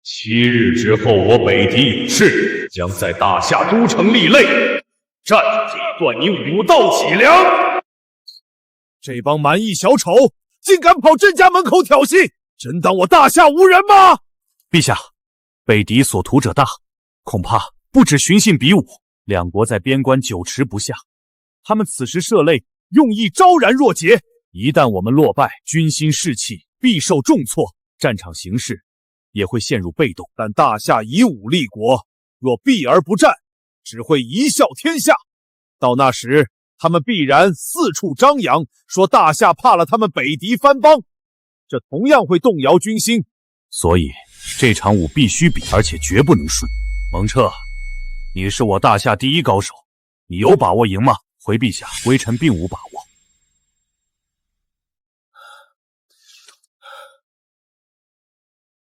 7日之后，我北狄勇士将在大夏都城立擂，战绩断你武道脊梁。这帮蛮夷小丑竟敢跑朕家门口挑衅，真当我大夏无人吗？陛下，北狄所图者大，恐怕不止寻衅比武，两国在边关久持不下。他们此时设擂，用意昭然若揭。一旦我们落败，军心士气必受重挫，战场形势也会陷入被动。但大夏以武立国，若避而不战，只会贻笑天下。到那时，他们必然四处张扬，说大夏怕了他们北狄藩邦，这同样会动摇军心。所以这场武必须比，而且绝不能输。蒙彻，你是我大夏第一高手，你有把握赢吗？回陛下，微臣并无把握。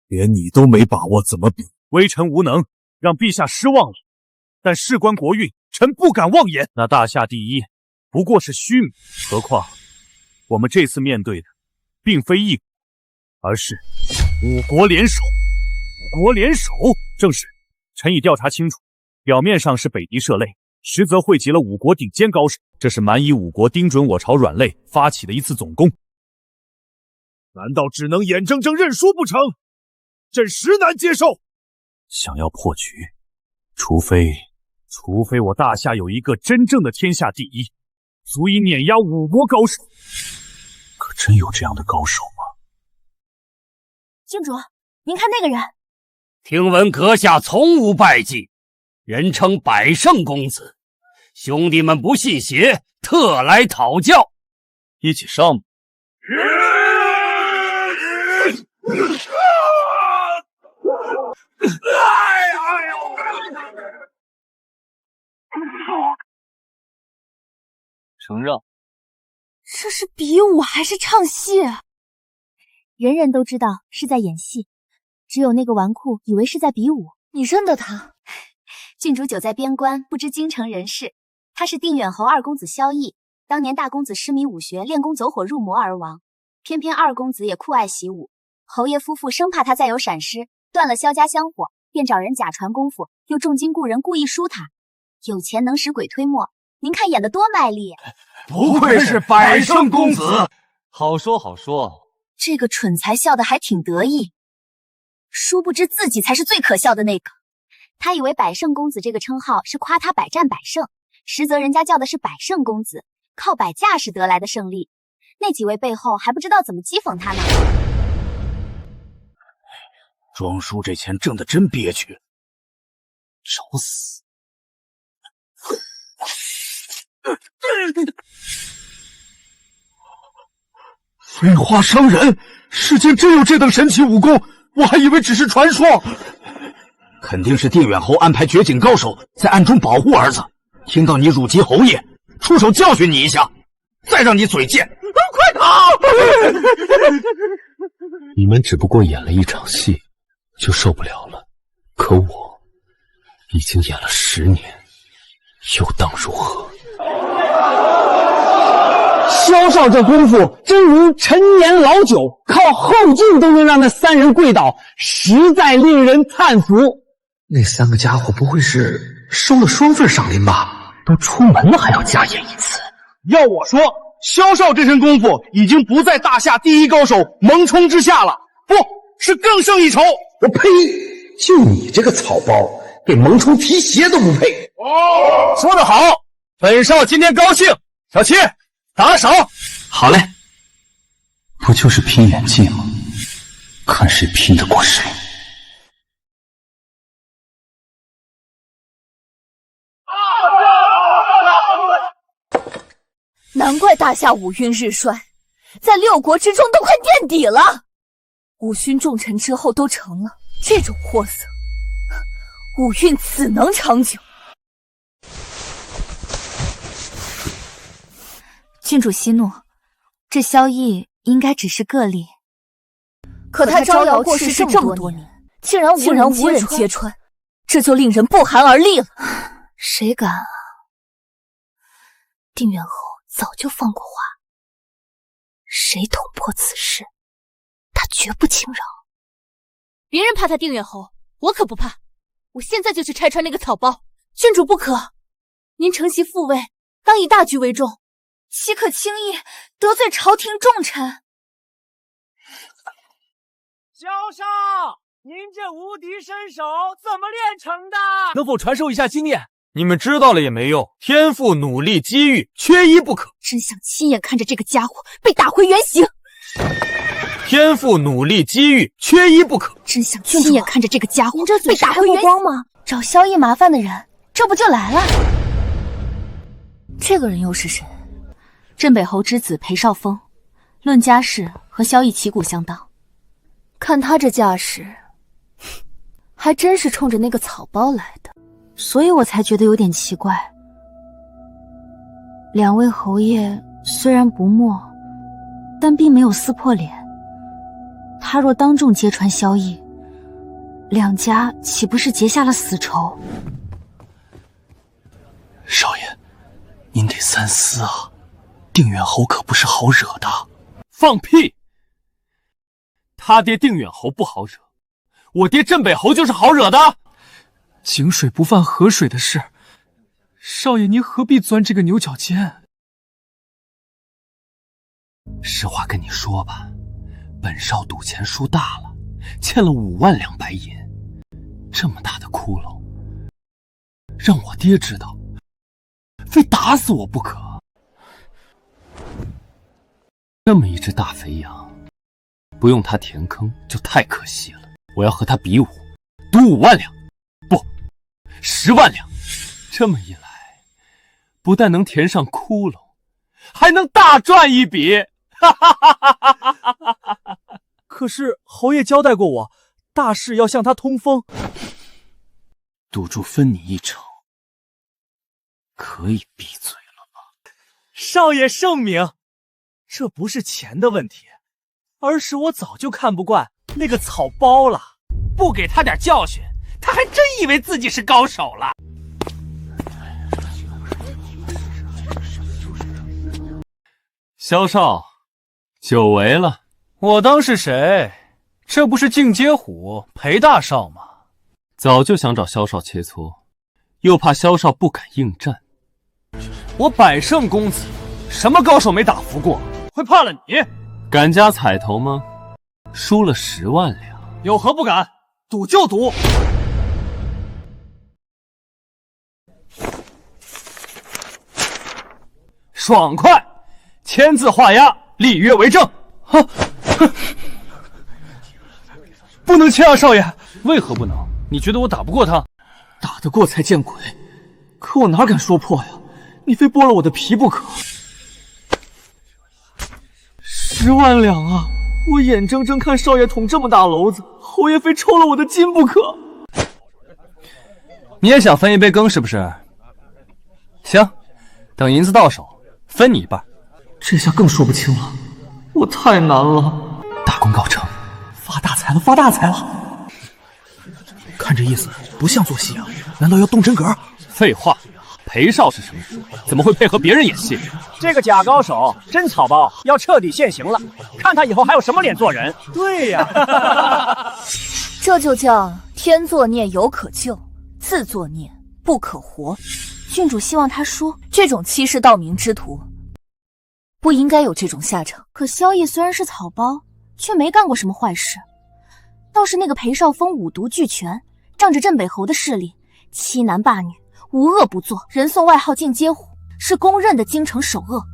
连你都没把握，怎么比？微臣无能，让陛下失望了。但事关国运，臣不敢妄言。那大夏第一不过是虚名，何况我们这次面对的并非一国，而是5国联手。5国联手，正是。臣已调查清楚，表面上是北狄设擂，实则汇集了5国顶尖高手。这是蛮夷5国盯准我朝软肋发起的一次总攻。难道只能眼睁睁认输不成？朕实难接受。想要破局，除非我大夏有一个真正的天下第一，足以碾压5国高手。可真有这样的高手吗？郡主，您看那个人。听闻阁下从无败绩，人称百胜公子，兄弟们不信邪，特来讨教。一起上吧。承让。这是比武还是唱戏？人人都知道是在演戏，只有那个纨绔以为是在比武。你认得他？郡主久在边关，不知京城人事。他是定远侯二公子萧绎，当年大公子痴迷武学，练功走火入魔而亡。偏偏二公子也酷爱习武，侯爷夫妇生怕他再有闪失，断了萧家香火，便找人假传功夫，又重金雇人故意输他。有钱能使鬼推磨，您看演得多卖力。不愧是百胜公子，好说好说。这个蠢材笑得还挺得意，殊不知自己才是最可笑的那个。他以为百胜公子这个称号是夸他百战百胜，实则人家叫的是百胜公子，靠摆架势得来的胜利。那几位背后还不知道怎么讥讽他呢。庄叔这钱挣得真憋屈，找死！飞花伤人，世间真有这等神奇武功，我还以为只是传说。肯定是定远侯安排绝景高手在暗中保护儿子，听到你辱及侯爷，出手教训你一下，再让你嘴贱。快逃！你们只不过演了一场戏，就受不了了。可我已经演了10年，又当如何？萧少这功夫真如陈年老酒，靠后劲都能让那3人跪倒，实在令人叹服。那3个家伙不会是收了双份赏银吧？都出门了还要加演一次？要我说，萧少这身功夫已经不在大夏第一高手蒙冲之下了，不是更胜一筹。我呸！就你这个草包，给蒙冲提鞋都不配。说得好，本少今天高兴。小七，打手。好嘞，不就是拼演技吗？看谁拼得过谁。难怪大夏武运日衰，在6国之中都快垫底了。武勋重臣之后都成了这种货色，武运怎能长久？郡主息怒，这萧绎应该只是个例。可他招摇过市这么多年，竟然无人揭穿，这就令人不寒而栗了。谁敢啊？定远侯早就放过话，谁捅破此事，他绝不轻饶。别人怕他定远侯，我可不怕。我现在就去拆穿那个草包。郡主不可，您承袭父位，当以大局为重，岂可轻易得罪朝廷重臣？萧少，您这无敌身手怎么练成的？能否传授一下经验？你们知道了也没用，天赋、努力、机遇，缺一不可。真想亲眼看着这个家伙被打回原形。天赋、努力、机遇，缺一不可。真想亲眼看着这个家伙被打回原形吗？找萧逸麻烦的人，这不就来了？这个人又是谁？镇北侯之子裴少峰，论家世和萧逸旗鼓相当。看他这架势，还真是冲着那个草包来的，所以我才觉得有点奇怪。两位侯爷虽然不默，但并没有撕破脸。他若当众揭穿萧逸，两家岂不是结下了死仇？少爷，您得三思啊！定远侯可不是好惹的。放屁！他爹定远侯不好惹，我爹镇北侯就是好惹的。井水不犯河水的事，少爷您何必钻这个牛角尖？实话跟你说吧，本少赌钱输大了，欠了5万两白银，这么大的窟窿，让我爹知道，非打死我不可。这么一只大肥羊，不用他填坑就太可惜了。我要和他比武，赌5万两，不，10万两。这么一来，不但能填上窟窿，还能大赚一笔。可是侯爷交代过我，大事要向他通风。赌注分你一成，可以闭嘴了吧？少爷圣明，这不是钱的问题，而是我早就看不惯那个草包了。不给他点教训，他还真以为自己是高手了。萧少，久违了。我当是谁？这不是进阶虎裴大少吗？早就想找萧少切磋，又怕萧少不敢应战。我百胜公子，什么高手没打服过？会怕了你？敢加彩头吗？输了10万两，有何不敢？赌就赌。爽快，签字画押，立约为证。不能签啊，少爷！为何不能？你觉得我打不过他？打得过才见鬼！可我哪敢说破呀？你非剥了我的皮不可。10万两啊！我眼睁睁看少爷捅这么大篓子，侯爷非抽了我的筋不可。你也想分一杯羹是不是？行，等银子到手，分你一半。这下更说不清了，我太难了。大功告成，发大财了，发大财了！看这意思，不像做戏啊，难道要动真格？废话，裴少是什么？怎么会配合别人演戏？这个假高手，真草包，要彻底现形了。看他以后还有什么脸做人？对呀，这就叫天作孽犹可救，自作孽不可活。郡主希望他输，这种欺世盗名之徒，不应该有这种下场。可萧逸虽然是草包，却没干过什么坏事。倒是那个裴少峰五毒俱全，仗着镇北侯的势力，欺男霸女，无恶不作，人送外号进阶虎，是公认的京城首恶。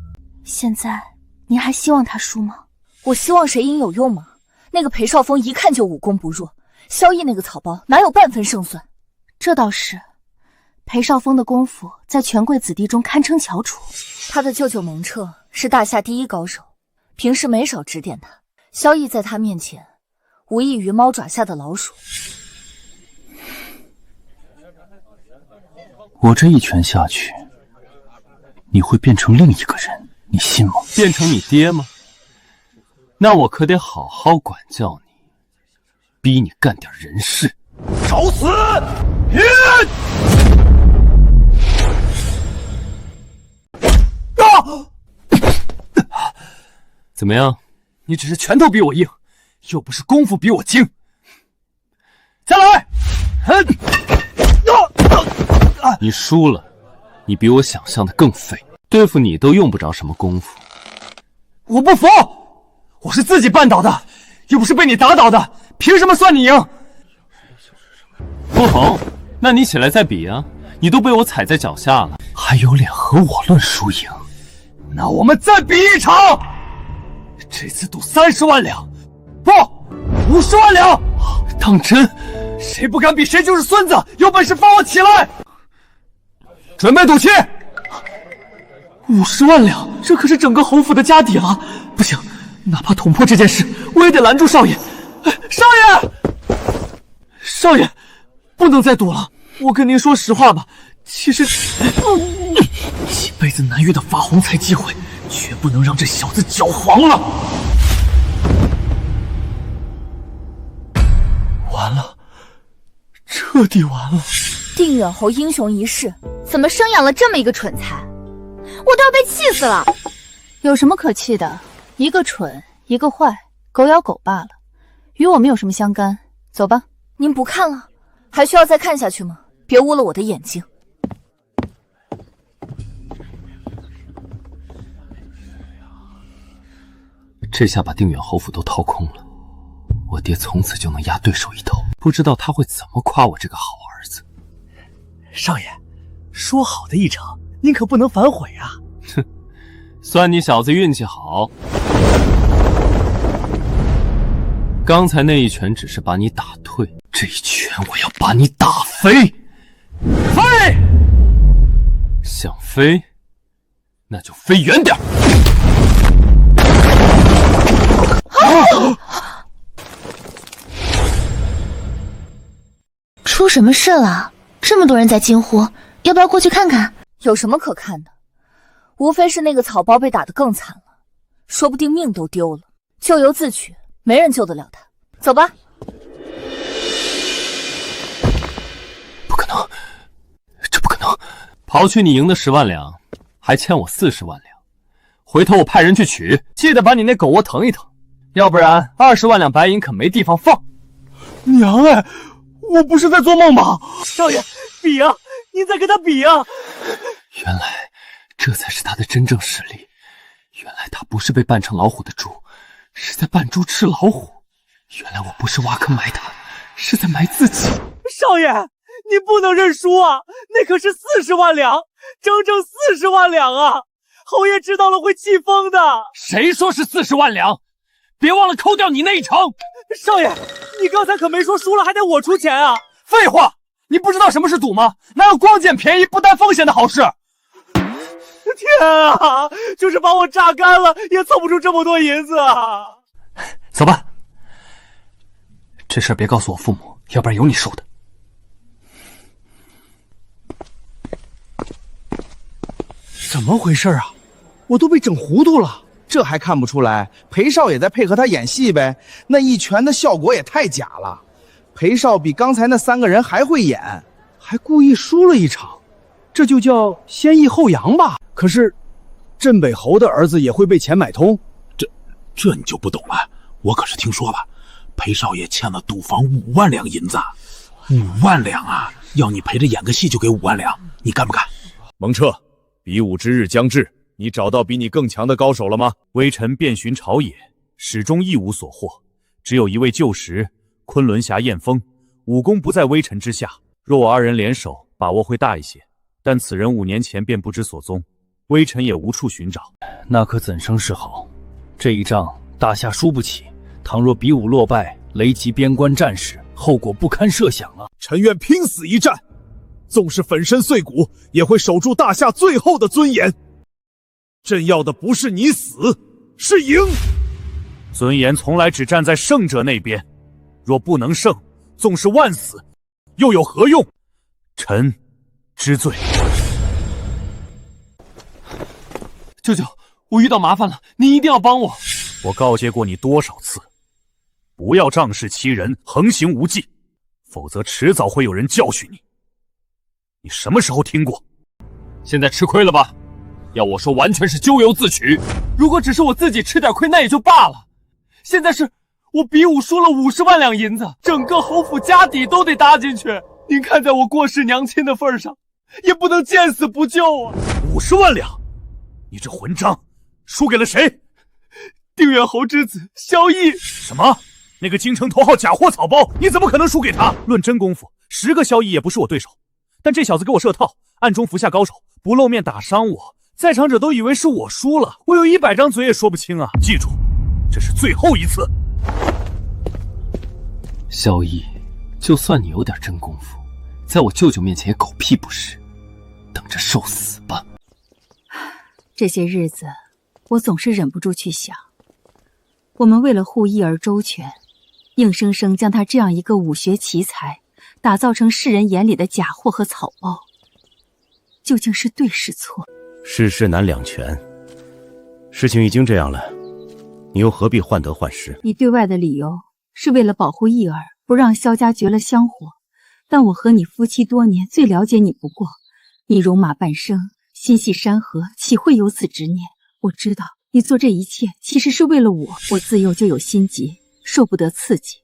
现在您还希望他输吗？我希望谁赢有用吗？那个裴少峰一看就武功不弱，萧逸那个草包哪有半分胜算？这倒是，裴少峰的功夫在权贵子弟中堪称翘楚。他的舅舅蒙彻是大夏第一高手，平时没少指点他。萧逸在他面前无异于猫爪下的老鼠。我这一拳下去，你会变成另一个人，你信吗？变成你爹吗？那我可得好好管教你，逼你干点人事。找死！怎么样？你只是拳头比我硬，又不是功夫比我精。你输了，你比我想象的更废，对付你都用不着什么功夫。我不服，我是自己绊倒的，又不是被你打倒的，凭什么算你赢？不好，那你起来再比啊！你都被我踩在脚下了，还有脸和我论输赢？那我们再比一场，这次赌30万两，不，50万两。当真？谁不敢比谁就是孙子！有本事放我起来！准备赌气！50万两，这可是整个侯府的家底了。不行，哪怕捅破这件事，我也得拦住少爷。少爷，少爷，不能再赌了。我跟您说实话吧，其实几辈子难遇的发红财机会，绝不能让这小子搅黄了。完了，彻底完了！定远侯英雄一世，怎么生养了这么一个蠢材？我都要被气死了！有什么可气的？一个蠢，一个坏，狗咬狗罢了，与我们有什么相干？走吧。您不看了，还需要再看下去吗？别污了我的眼睛。这下把定远侯府都掏空了，我爹从此就能压对手一头。不知道他会怎么夸我这个好儿子。少爷，说好的一场，您可不能反悔啊！哼，算你小子运气好。刚才那一拳只是把你打退，这一拳我要把你打飞。飞！想飞，那就飞远点。出什么事了？这么多人在惊呼，要不要过去看看？有什么可看的？无非是那个草包被打得更惨了，说不定命都丢了。咎由自取，没人救得了他。走吧。不可能，这不可能！刨去你赢的10万两，还欠我40万两，回头我派人去取，记得把你那狗窝腾一腾，要不然20万两白银可没地方放。娘哎！我不是在做梦吧？少爷，比啊！您再跟他比啊！原来这才是他的真正实力。原来他不是被扮成老虎的猪，是在扮猪吃老虎。原来我不是挖坑埋他，是在埋自己。少爷，你不能认输啊！那可是40万两，整整40万两啊！侯爷知道了会气疯的。谁说是40万两？别忘了扣掉你那一成。少爷，你刚才可没说输了还得我出钱啊！废话，你不知道什么是赌吗？哪有光捡便宜不担风险的好事？天啊，就是把我榨干了，也凑不出这么多银子啊！走吧，这事儿别告诉我父母，要不然有你受的。怎么回事啊？我都被整糊涂了。这还看不出来，裴少也在配合他演戏呗。那一拳的效果也太假了。裴少比刚才那3个人还会演，还故意输了一场，这就叫先抑后扬吧？可是，镇北侯的儿子也会被钱买通？这你就不懂了。我可是听说了，裴少爷欠了赌坊5万两银子，5万两啊！要你陪着演个戏就给5万两，你干不干？蒙彻，比武之日将至。你找到比你更强的高手了吗？微臣遍寻朝野，始终一无所获。只有一位旧识，昆仑侠燕峰，武功不在微臣之下。若我2人联手，把握会大一些。但此人5年前便不知所踪，微臣也无处寻找。那可怎生是好？这一仗大夏输不起，倘若比武落败，雷及边关战士，后果不堪设想啊！臣愿拼死一战，纵是粉身碎骨，也会守住大夏最后的尊严。朕要的不是你死，是赢。尊严从来只站在胜者那边，若不能胜，纵是万死，又有何用？臣知罪。舅舅，我遇到麻烦了，您一定要帮我。我告诫过你多少次，不要仗势欺人，横行无忌，否则迟早会有人教训你。你什么时候听过？现在吃亏了吧？要我说，完全是咎由自取。如果只是我自己吃点亏，那也就罢了。现在是我比武输了50万两银子，整个侯府家底都得搭进去。您看在我过世娘亲的份上，也不能见死不救啊！50万两，你这混账，输给了谁？定远侯之子萧绎。什么？那个京城头号假货草包，你怎么可能输给他？论真功夫，10个萧绎也不是我对手。但这小子给我设套，暗中服下高手，不露面打伤我，在场者都以为是我输了，我有100张嘴也说不清啊！记住，这是最后一次。萧绎，就算你有点真功夫，在我舅舅面前也狗屁不是，等着受死吧。这些日子，我总是忍不住去想，我们为了护义儿周全，硬生生将他这样一个武学奇才打造成世人眼里的假货和草包，究竟是对是错？世事难两全，事情已经这样了，你又何必患得患失？你对外的理由是为了保护义儿，不让萧家绝了香火，但我和你夫妻多年，最了解你不过。你戎马半生，心系山河，岂会有此执念？我知道你做这一切其实是为了我。我自幼就有心疾，受不得刺激。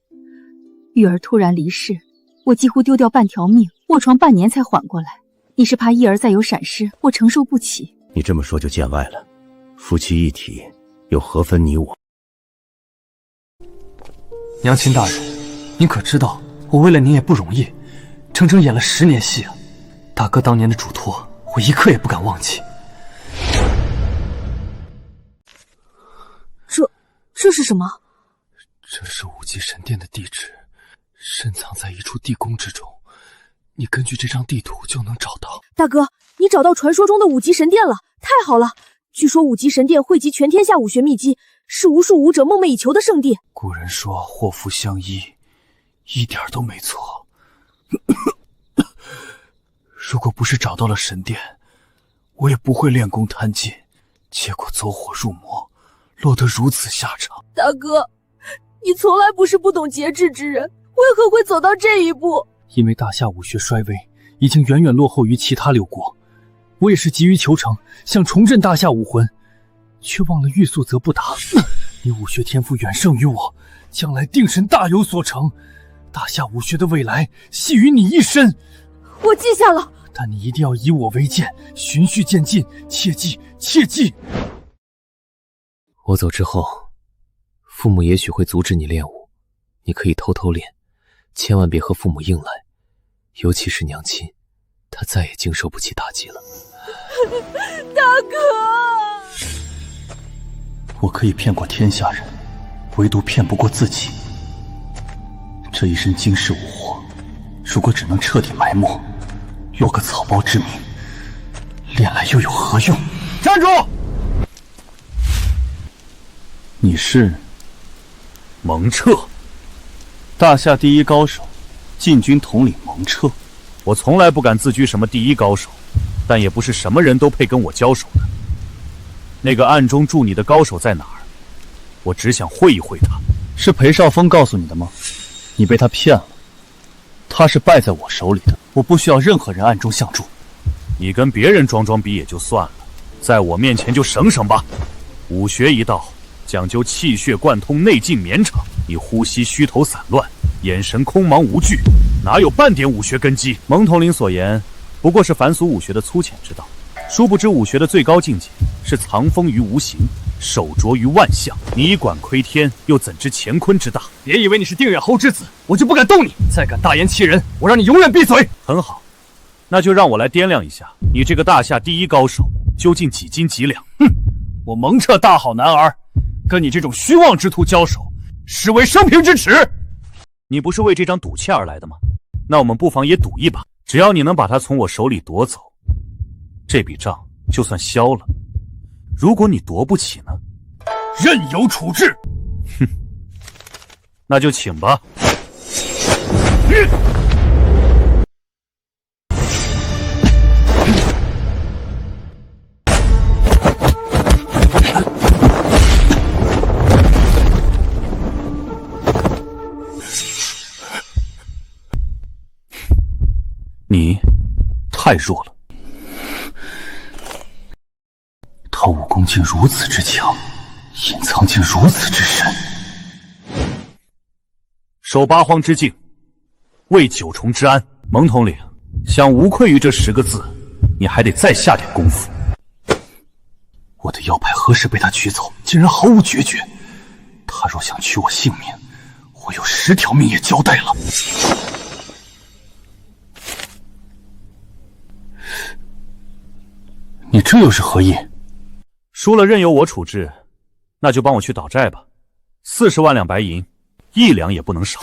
玉儿突然离世，我几乎丢掉半条命，卧床半年才缓过来。你是怕义儿再有闪失，我承受不起。你这么说就见外了，夫妻一体，又何分你我？娘亲大人，您可知道我为了您也不容易，整整演了10年戏啊！大哥当年的嘱托，我一刻也不敢忘记。这是什么？这是5级神殿的地址，深藏在一处地宫之中。你根据这张地图就能找到。大哥，你找到传说中的5级神殿了，太好了！据说5级神殿汇集全天下武学秘籍，是无数武者梦寐以求的圣地。古人说祸福相依，一点都没错。如果不是找到了神殿，我也不会练功贪进，结果走火入魔，落得如此下场。大哥，你从来不是不懂节制之人，为何会走到这一步？因为大夏武学衰微，已经远远落后于其他6国。我也是急于求成，想重振大夏武魂，却忘了欲速则不达。你武学天赋远胜于我，将来定神大有所成。大夏武学的未来系于你一身。我记下了，但你一定要以我为鉴，循序渐进，切记切记。我走之后，父母也许会阻止你练武，你可以偷偷练，千万别和父母硬来，尤其是娘亲，她再也经受不起打击了。大哥，我可以骗过天下人，唯独骗不过自己。这一身惊世武火，如果只能彻底埋没，落个草包之名，练来又有何用？站住！你是蒙彻，大夏第一高手，禁军统领蒙彻。我从来不敢自居什么第一高手，但也不是什么人都配跟我交手的。那个暗中助你的高手在哪儿？我只想会一会他。是裴少峰告诉你的吗？你被他骗了，他是败在我手里的，我不需要任何人暗中相助。你跟别人装装逼也就算了，在我面前就省省吧。武学一道，讲究气血贯通，内劲绵长。你呼吸虚头散乱，眼神空茫无惧，哪有半点武学根基？蒙统领所言，不过是凡俗武学的粗浅之道。殊不知武学的最高境界是藏锋于无形，手着于万象。你以管窥天，又怎知乾坤之大？别以为你是定远侯之子，我就不敢动你。再敢大言欺人，我让你永远闭嘴。很好，那就让我来掂量一下，你这个大夏第一高手究竟几斤几两？哼，我蒙彻大好男儿，跟你这种虚妄之徒交手，实为生平之耻。你不是为这张赌气而来的吗？那我们不妨也赌一把，只要你能把他从我手里夺走，这笔账就算消了。如果你夺不起呢？任由处置。哼，那就请吧。你太弱了。他武功竟如此之强，隐藏竟如此之深。守八荒之境，为九重之安。蒙统领想无愧于这10个字，你还得再下点功夫。我的腰牌何时被他取走，竟然毫无决绝。他若想取我性命，我有10条命也交代了。你这又是何意？输了任由我处置，那就帮我去倒债吧。40万两白银，1两也不能少。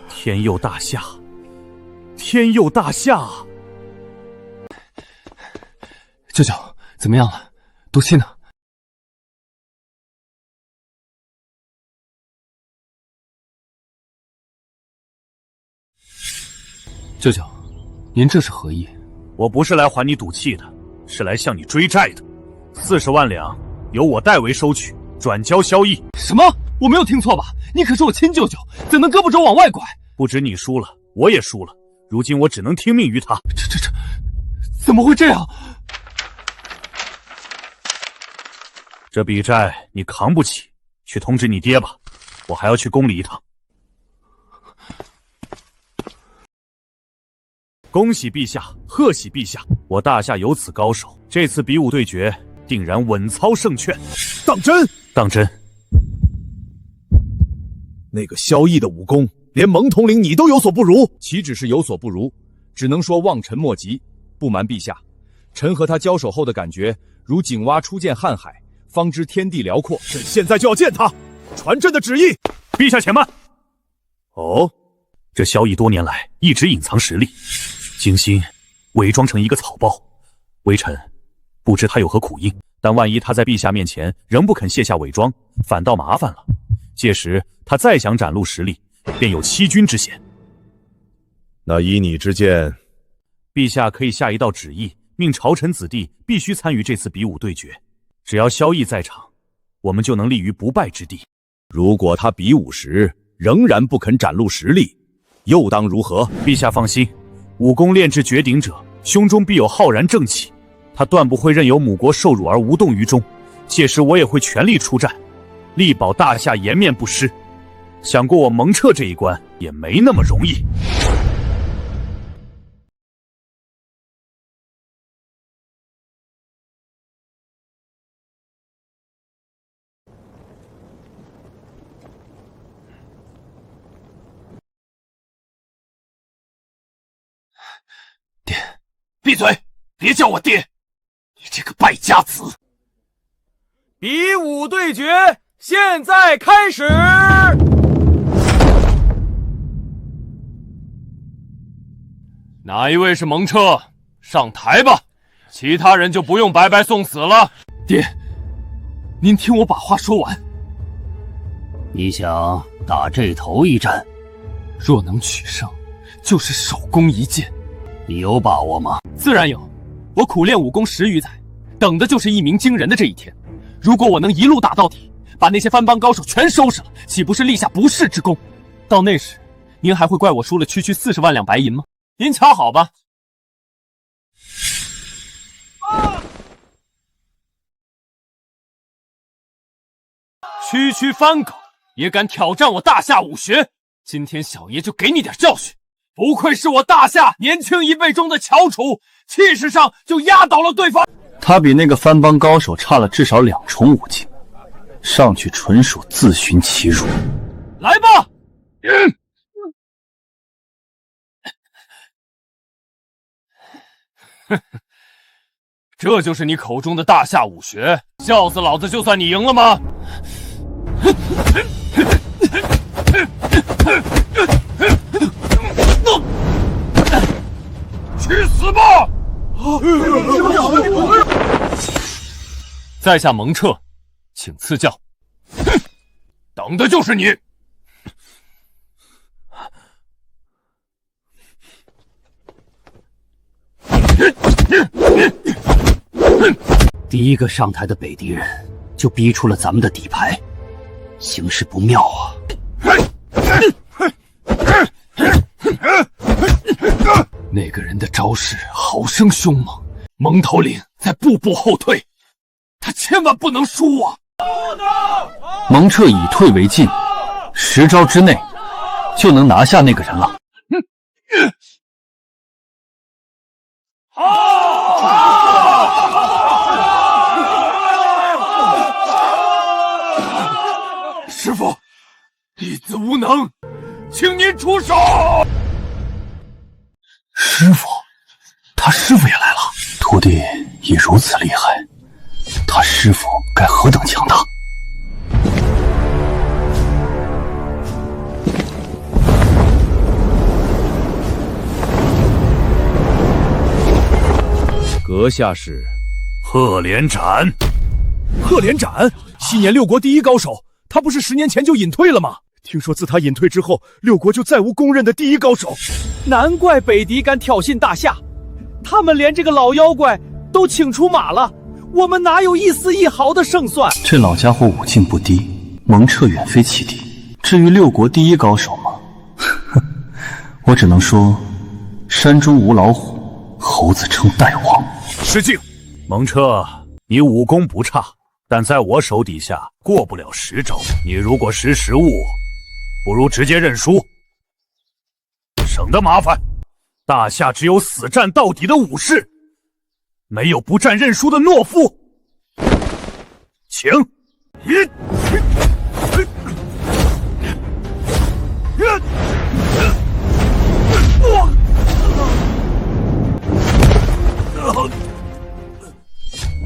天佑大夏，天佑大夏！舅舅，怎么样了？毒气呢？舅舅，您这是何意？我不是来还你赌气的，是来向你追债的。40万两由我代为收取，转交萧逸。什么？我没有听错吧？你可是我亲舅舅，怎能胳膊肘往外拐？不止你输了，我也输了。如今我只能听命于他。这，怎么会这样？这笔债你扛不起，去通知你爹吧。我还要去宫里一趟。恭喜陛下，贺喜陛下！我大夏有此高手，这次比武对决定然稳操胜券。当真？当真。那个萧逸的武功，连蒙统领你都有所不如。岂止是有所不如，只能说望尘莫及。不瞒陛下，臣和他交手后的感觉，如井蛙初见瀚海，方知天地辽阔。朕现在就要见他，传朕的旨意。陛下且慢。哦，这萧逸多年来一直隐藏实力，精心伪装成一个草包。微臣不知他有何苦因，但万一他在陛下面前仍不肯卸下伪装，反倒麻烦了。届时他再想展露实力，便有欺君之嫌。那依你之见，陛下可以下一道旨意，命朝臣子弟必须参与这次比武对决。只要萧逸在场，我们就能立于不败之地。如果他比武时仍然不肯展露实力，又当如何？陛下放心，武功练至绝顶者，胸中必有浩然正气，他断不会任由母国受辱而无动于衷。届时我也会全力出战，力保大夏颜面不失。想过我蒙彻这一关也没那么容易。爹，闭嘴！别叫我爹！你这个败家子！比武对决现在开始！哪一位是蒙彻？上台吧！其他人就不用白白送死了。爹，您听我把话说完。你想打这头一战？若能取胜，就是首功一件。你有把握吗？自然有，我苦练武功10余载，等的就是一鸣惊人的这一天。如果我能一路打到底，把那些番邦高手全收拾了，岂不是立下不世之功？到那时，您还会怪我输了区区40万两白银吗？您瞧好吧。区区番狗也敢挑战我大夏武学，今天小爷就给你点教训。不愧是我大夏年轻一辈中的翘楚，气势上就压倒了对方。他比那个番邦高手差了至少2重武技，上去纯属自寻其辱。来吧！这就是你口中的大夏武学？笑死老子！就算你赢了吗？去死吧！在下蒙彻，请赐教。等的就是你！第一个上台的北狄人就逼出了咱们的底牌，形势不妙啊！那个人的招式好生凶猛，蒙头领在步步后退，他千万不能输啊！蒙彻以退为进，10招之内就能拿下那个人了。好！师傅，弟子无能，请您出手。师傅，他师傅也来了。徒弟已如此厉害，他师傅该何等强大！阁下是赫连斩。赫连斩，7年6国第一高手，他不是10年前就隐退了吗？听说自他隐退之后，6国就再无公认的第一高手。难怪北狄敢挑衅大夏，他们连这个老妖怪都请出马了，我们哪有一丝一毫的胜算？这老家伙武境不低，蒙彻远非其敌。至于6国第一高手吗？我只能说，山中无老虎，猴子称大王。失敬，蒙彻，你武功不差，但在我手底下过不了10招。你如果识时务，不如直接认输，省得麻烦。大夏只有死战到底的武士，没有不战认输的懦夫。请。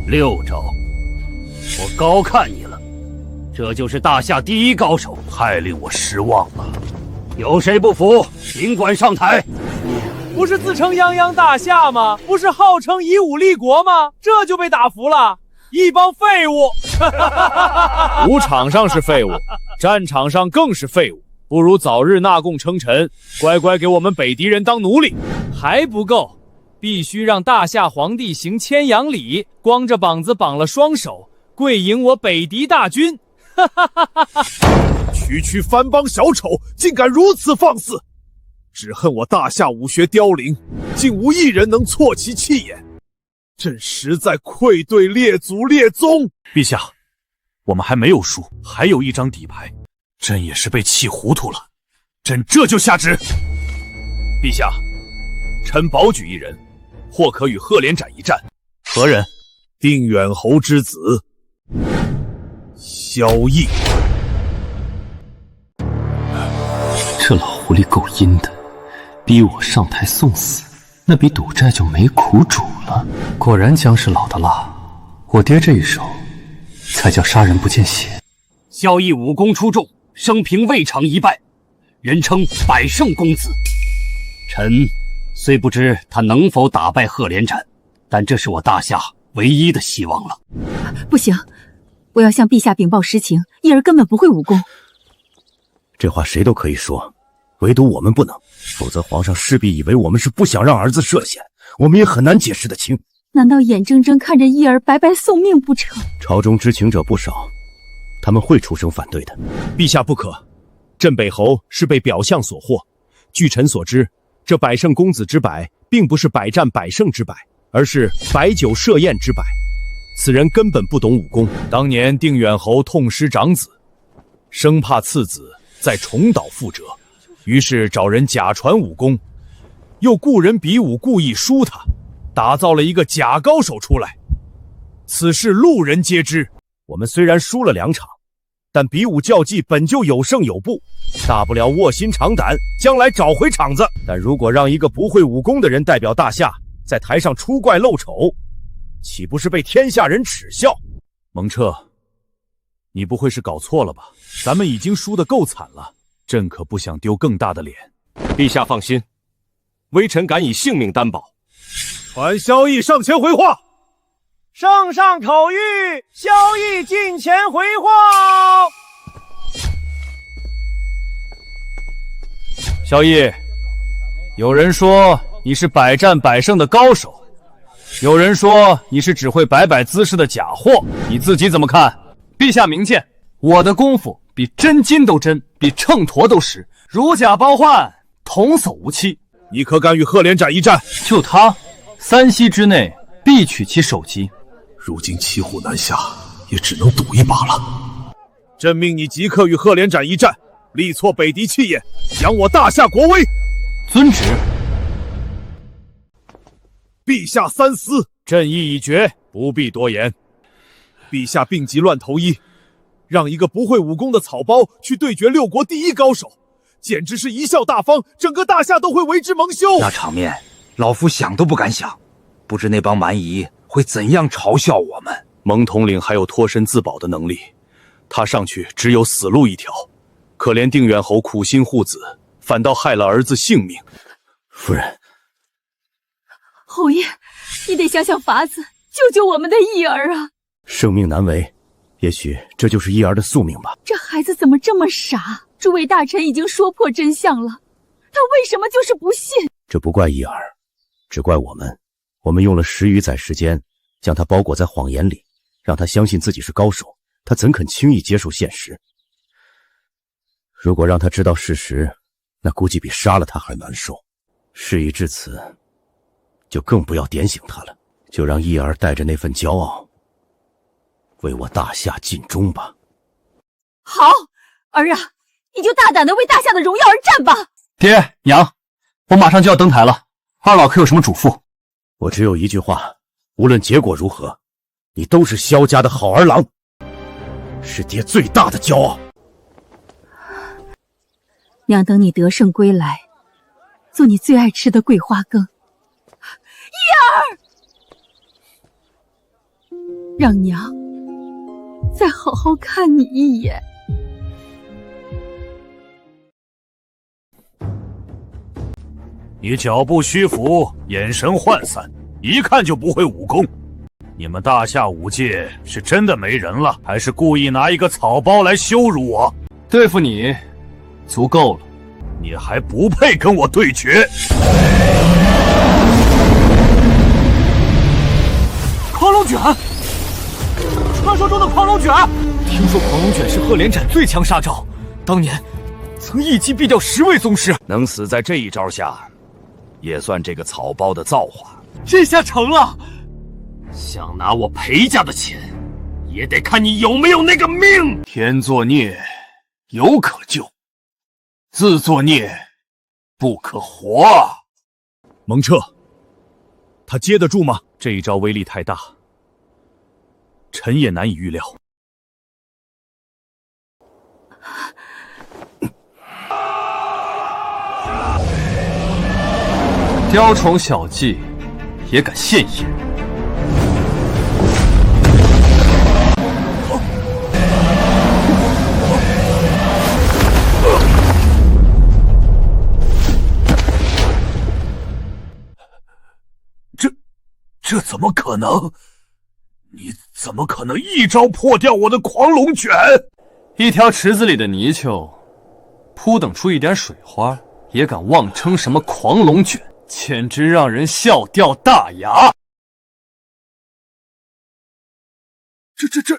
6招，我高看你了，这就是大夏第一高手，太令我失望了。有谁不服，尽管上台。不是自称泱泱大夏吗？不是号称以武立国吗？这就被打服了，一帮废物！武场上是废物，战场上更是废物，不如早日纳贡称臣，乖乖给我们北狄人当奴隶。还不够，必须让大夏皇帝行牵羊礼，光着膀子绑了双手，跪迎我北狄大军。区番邦小丑，竟敢如此放肆！只恨我大夏武学凋零，竟无一人能挫其气焰。朕实在愧对列祖列宗。陛下，我们还没有输，还有一张底牌。朕也是被气糊涂了，朕这就下旨。陛下，臣保举一人，或可与赫连斩一战。何人？定远侯之子萧绎。这老狐狸够阴的，逼我上台送死，那笔赌债就没苦煮了。果然姜是老的辣，我爹这一手才叫杀人不见血。萧绎武功出众，生平未尝一败，人称百胜公子。臣虽不知他能否打败赫连斩，但这是我大夏唯一的希望了。不行，我要向陛下禀报实情，义儿根本不会武功。这话谁都可以说，唯独我们不能，否则皇上势必以为我们是不想让儿子涉险，我们也很难解释得清。难道眼睁睁看着义儿白白送命不成？朝中知情者不少，他们会出声反对的。陛下不可，镇北侯是被表象所惑。据臣所知，这百胜公子之百，并不是百战百胜之百，而是百酒设宴之百。此人根本不懂武功。当年定远侯痛失长子，生怕次子再重蹈覆辙，于是找人假传武功，又雇人比武故意输他，打造了一个假高手出来。此事路人皆知。我们虽然输了2场，但比武较技本就有胜有步，大不了卧薪尝胆，将来找回场子。但如果让一个不会武功的人代表大夏，在台上出怪露丑，岂不是被天下人耻笑？蒙彻，你不会是搞错了吧？咱们已经输得够惨了，朕可不想丢更大的脸。陛下放心，微臣敢以性命担保。传萧绎上前回话。圣上口谕，萧绎近前回话。萧绎，有人说你是百战百胜的高手，有人说你是只会摆摆姿势的假货，你自己怎么看？陛下明鉴，我的功夫比真金都真，比秤砣都实，如假包换，童叟无欺。你可敢与赫连斩一战？就他，3息之内必取其首级。如今骑虎难下，也只能赌一把了。朕命你即刻与赫连斩一战，力挫北狄气焰，扬我大夏国威。遵旨。陛下三思，朕意已决，不必多言。陛下病急乱投医，让一个不会武功的草包去对决6国第一高手，简直是贻笑大方，整个大夏都会为之蒙羞。那场面，老夫想都不敢想，不知那帮蛮夷会怎样嘲笑我们。蒙统领还有脱身自保的能力，他上去只有死路一条。可怜定远侯苦心护子，反倒害了儿子性命。夫人，侯爷，你得想想法子，救救我们的义儿啊！生命难违，也许这就是义儿的宿命吧。这孩子怎么这么傻？诸位大臣已经说破真相了，他为什么就是不信？这不怪义儿，只怪我们。我们用了10余载时间，将他包裹在谎言里，让他相信自己是高手，他怎肯轻易接受现实？如果让他知道事实，那估计比杀了他还难受。事已至此，就更不要点醒他了，就让义儿带着那份骄傲，为我大夏尽忠吧。好，儿啊，你就大胆的为大夏的荣耀而战吧。爹娘，我马上就要登台了，二老可有什么嘱咐？我只有一句话，无论结果如何，你都是萧家的好儿郎，是爹最大的骄傲。娘等你得胜归来，做你最爱吃的桂花羹。义儿，让娘再好好看你一眼。你脚步虚浮，眼神涣散，一看就不会武功。你们大夏武界是真的没人了，还是故意拿一个草包来羞辱我？对付你足够了，你还不配跟我对决。狂龙卷，传说中的狂龙卷。听说狂龙卷是鹤连斩最强杀招，当年曾一击毙掉10位宗师。能死在这一招下，也算这个草包的造化。这下成了。想拿我裴家的钱，也得看你有没有那个命。天作孽，犹可救；自作孽，不可活啊！蒙彻，他接得住吗？这一招威力太大，臣也难以预料。雕虫小技，也敢现眼？这怎么可能？你怎么可能一招破掉我的狂龙卷？一条池子里的泥鳅，扑等出一点水花，也敢妄称什么狂龙卷，简直让人笑掉大牙！这，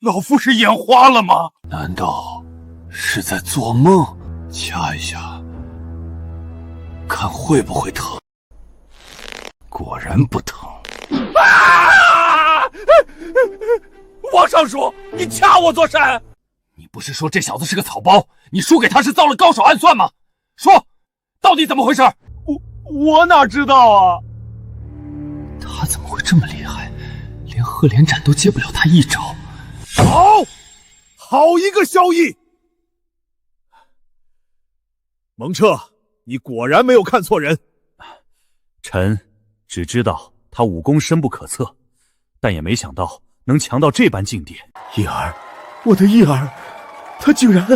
老夫是眼花了吗？难道是在做梦？掐一下，看会不会疼？果然不疼。啊！王尚书，你掐我做甚？你不是说这小子是个草包，你输给他是遭了高手暗算吗？说，到底怎么回事？我哪知道啊？他怎么会这么厉害？连鹤连斩都接不了他一招。好一个萧逸！蒙彻，你果然没有看错人。臣只知道他武功深不可测，但也没想到能强到这般境地。义儿，我的义儿，他竟然……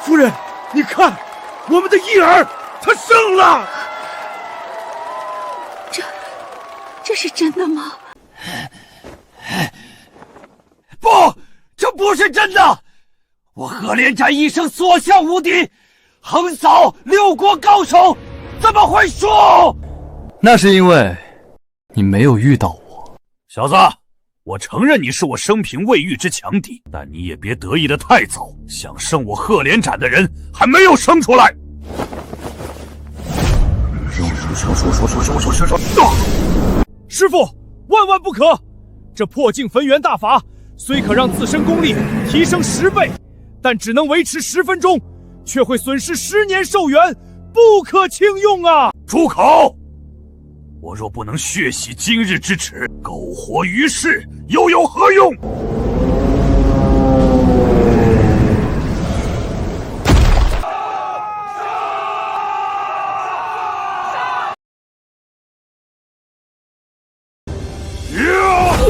夫人，你看，我们的义儿，他胜了！这是真的吗？不，这不是真的！我鹤连斩一生所向无敌，横扫6国高手，怎么会输？那是因为你没有遇到我。小子，我承认你是我生平未遇之强敌，但你也别得意的太早，想胜我鹤连斩的人还没有生出来。师父，万万不可！这破镜焚元大法虽可让自身功力提升10倍，但只能维持10分钟，却会损失10年寿元，不可轻用啊！住口！我若不能血洗今日之耻，苟活于世又有何用？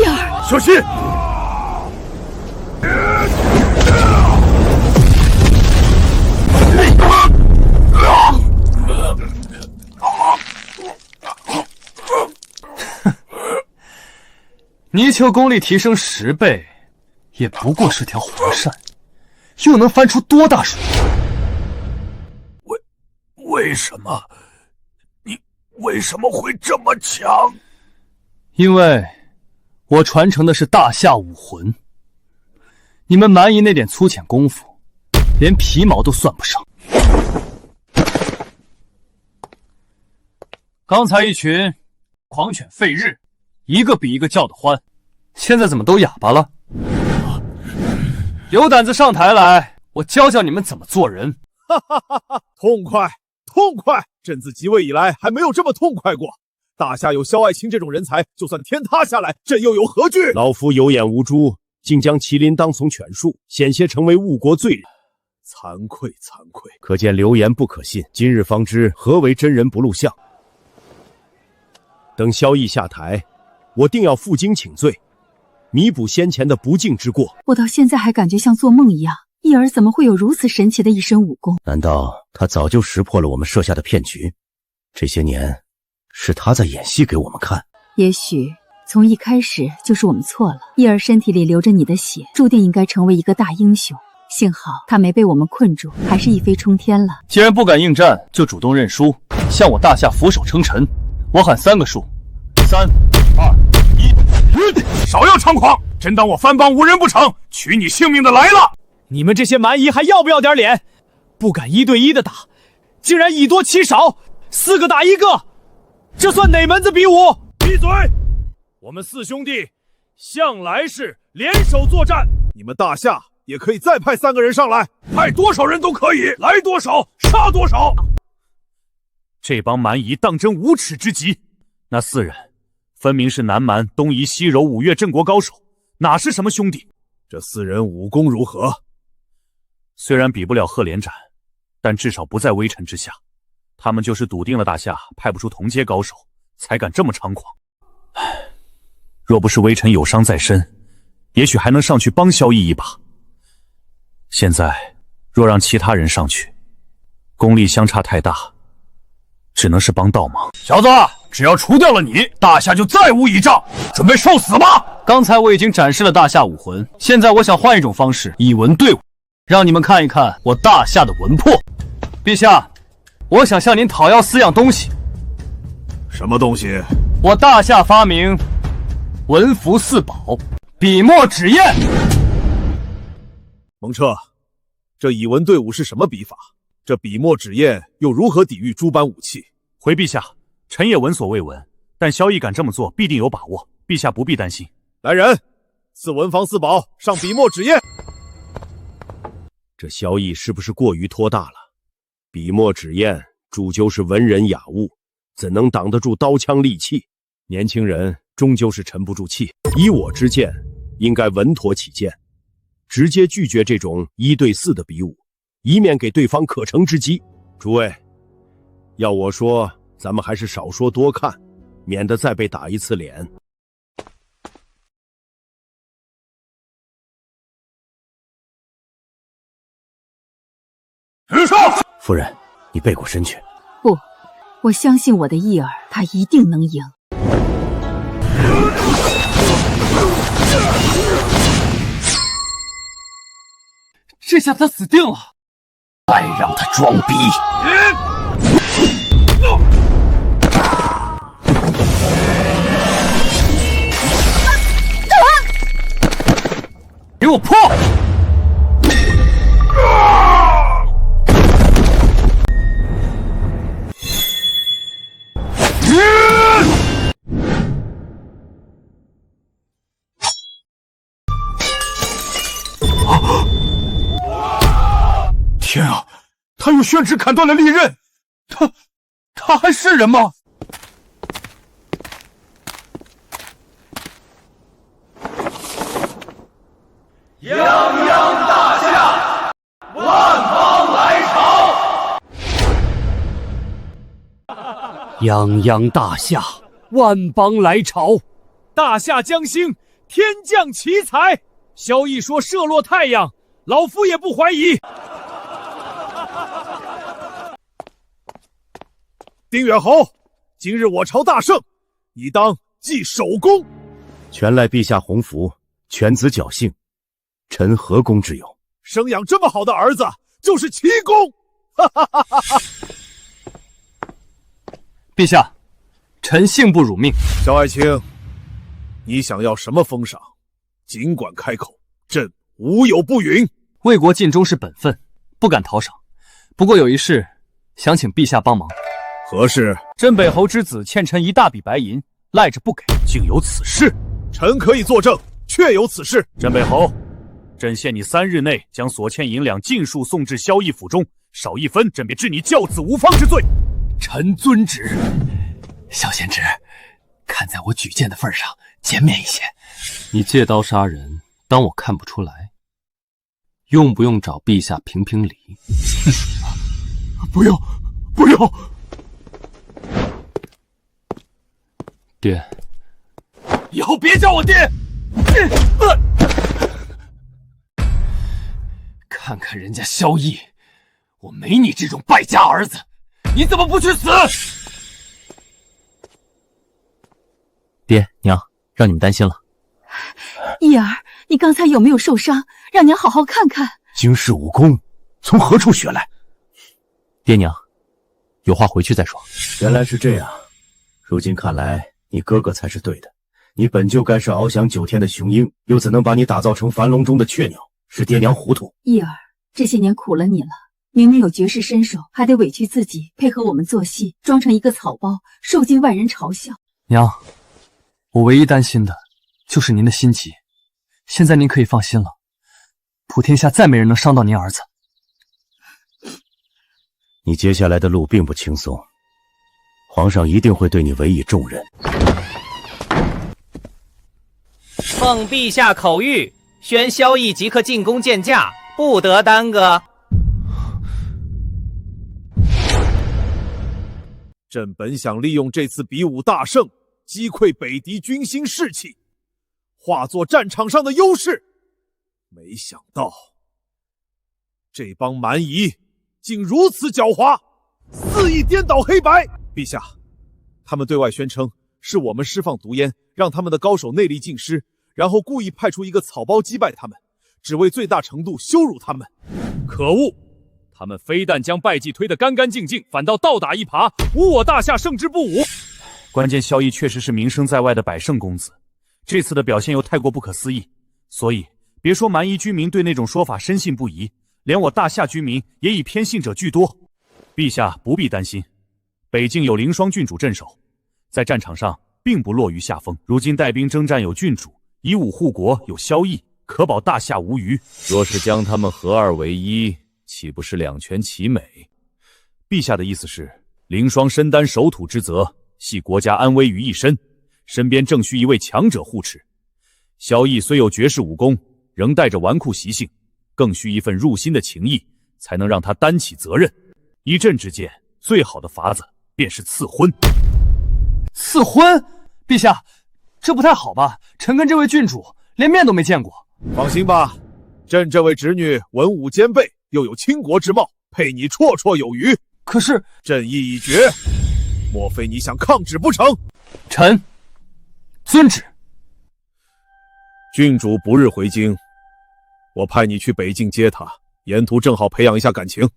叶儿，小心！泥鳅功力提升10倍，也不过是条活鳝，又能翻出多大水？为什么？你为什么会这么强？因为我传承的是大夏武魂，你们蛮夷那点粗浅功夫，连皮毛都算不上。刚才一群狂犬吠日，一个比一个叫得欢，现在怎么都哑巴了？有胆子上台来，我教教你们怎么做人。哈哈哈哈！痛快，痛快！朕自即位以来还没有这么痛快过。大夏有萧爱卿这种人才，就算天塌下来，朕又有何惧？老夫有眼无珠，竟将麒麟当从犬术，险些成为误国罪人。惭愧，惭愧！可见流言不可信，今日方知何为真人不露相。等萧绎下台，我定要负荆请罪，弥补先前的不敬之过。我到现在还感觉像做梦一样，叶儿怎么会有如此神奇的一身武功？难道他早就识破了我们设下的骗局？这些年是他在演戏给我们看。也许从一开始就是我们错了。叶儿身体里流着你的血，注定应该成为一个大英雄。幸好他没被我们困住，还是一飞冲天了。既然不敢应战，就主动认输，向我大夏俯首称臣。我喊3个数，3、2、1，少要猖狂！真当我番邦无人不成？取你性命的来了！你们这些蛮夷还要不要点脸？不敢1对1的打，竟然以多欺少，4个打1个，这算哪门子比武？闭嘴！我们4兄弟向来是联手作战，你们大夏也可以再派3个人上来，派多少人都可以，来多少杀多少。这帮蛮夷当真无耻之极！那4人分明是南蛮、东夷、西柔5岳镇国高手，哪是什么兄弟？这4人武功如何？虽然比不了贺连斩，但至少不在微臣之下。他们就是笃定了大夏派不出同阶高手，才敢这么猖狂。若不是微臣有伤在身，也许还能上去帮萧绎一把。现在若让其他人上去，功力相差太大，只能是帮倒忙。小子，只要除掉了你，大夏就再无倚仗，准备受死吧！刚才我已经展示了大夏武魂，现在我想换一种方式，以文对武，让你们看一看我大夏的魂魄。陛下，我想向您讨要4样东西。什么东西？我大夏发明文符4宝，笔墨纸砚。蒙彻，这以文对武是什么笔法？这笔墨纸砚又如何抵御诸般武器？回陛下，臣也闻所未闻，但萧绎敢这么做，必定有把握，陛下不必担心。来人，赐文房4宝，上笔墨纸砚。这萧绎是不是过于托大了？笔墨纸砚终究是文人雅物，怎能挡得住刀枪利器？年轻人终究是沉不住气。以我之见，应该稳妥起见，直接拒绝这种1对4的比武，以免给对方可乘之机。诸位，要我说，咱们还是少说多看，免得再被打一次脸。夫人，你背过身去。不，我相信我的义儿，他一定能赢。这下他死定了！再让他装逼！给我破！天啊！他用宣纸砍断了利刃，他还是人吗？泱泱大夏，万邦来朝。大夏将兴，天降奇才。萧绎说射落太阳，老夫也不怀疑。丁远侯，今日我朝大胜，你当记首功。全赖陛下洪福，犬子侥幸，臣何功之有？生养这么好的儿子，就是奇功。陛下，臣幸不辱命。萧爱卿，你想要什么封赏，尽管开口，朕无有不允。为国尽忠是本分，不敢讨赏。不过有一事，想请陛下帮忙。何事？镇北侯之子欠臣1大笔白银，赖着不给，竟有此事。臣可以作证，确有此事。镇北侯，朕限你3日内将所欠银两尽数送至萧绎府中，少1分，朕便治你教子无方之罪。臣遵旨。萧贤侄，看在我举荐的份上，减免一些。你借刀杀人，当我看不出来？用不用找陛下评评理？不用，不用。爹，以后别叫我爹。看看人家萧绎，我没你这种败家儿子，你怎么不去死？爹娘，让你们担心了。义儿，你刚才有没有受伤？让娘好好看看。经世武功从何处学来？爹娘，有话回去再说。原来是这样，如今看来你哥哥才是对的。你本就该是翱翔9天的雄鹰，又怎能把你打造成樊笼中的雀鸟？是爹娘糊涂。义儿，这些年苦了你了，明明有绝世身手，还得委屈自己配合我们做戏，装成一个草包，受尽万人嘲笑。娘，我唯一担心的就是您的心急，现在您可以放心了，普天下再没人能伤到您儿子。你接下来的路并不轻松，皇上一定会对你委以重任。奉陛下口谕，宣萧绎即刻进宫见驾，不得耽搁。朕本想利用这次比武大胜，击溃北敌军心士气，化作战场上的优势，没想到这帮蛮夷竟如此狡猾，肆意颠倒黑白。陛下，他们对外宣称是我们释放毒烟，让他们的高手内力尽失，然后故意派出一个草包击败他们，只为最大程度羞辱他们。可恶！他们非但将败绩推得干干净净，反倒倒打一耙，无我大夏胜之不武。关键萧绎确实是名声在外的百胜公子，这次的表现又太过不可思议，所以别说蛮夷居民对那种说法深信不疑，连我大夏居民也以偏信者居多。陛下不必担心，北境有凌霜郡主镇守，在战场上并不落于下风。如今带兵征战有郡主，以武护国有萧绎，可保大夏无虞。若是将他们合二为一，岂不是两全其美？陛下的意思是，凌霜身担守土之责，系国家安危于一身，身边正需一位强者护持。萧绎虽有绝世武功，仍带着纨绔习性，更需一份入心的情谊，才能让他担起责任。一朕之见，最好的法子便是赐婚。赐婚？陛下，这不太好吧？臣跟这位郡主连面都没见过。放心吧，朕这位侄女文武兼备，又有倾国之貌，配你绰绰有余。可是朕意已决，莫非你想抗旨不成？臣遵旨。郡主不日回京，我派你去北境接她，沿途正好培养一下感情。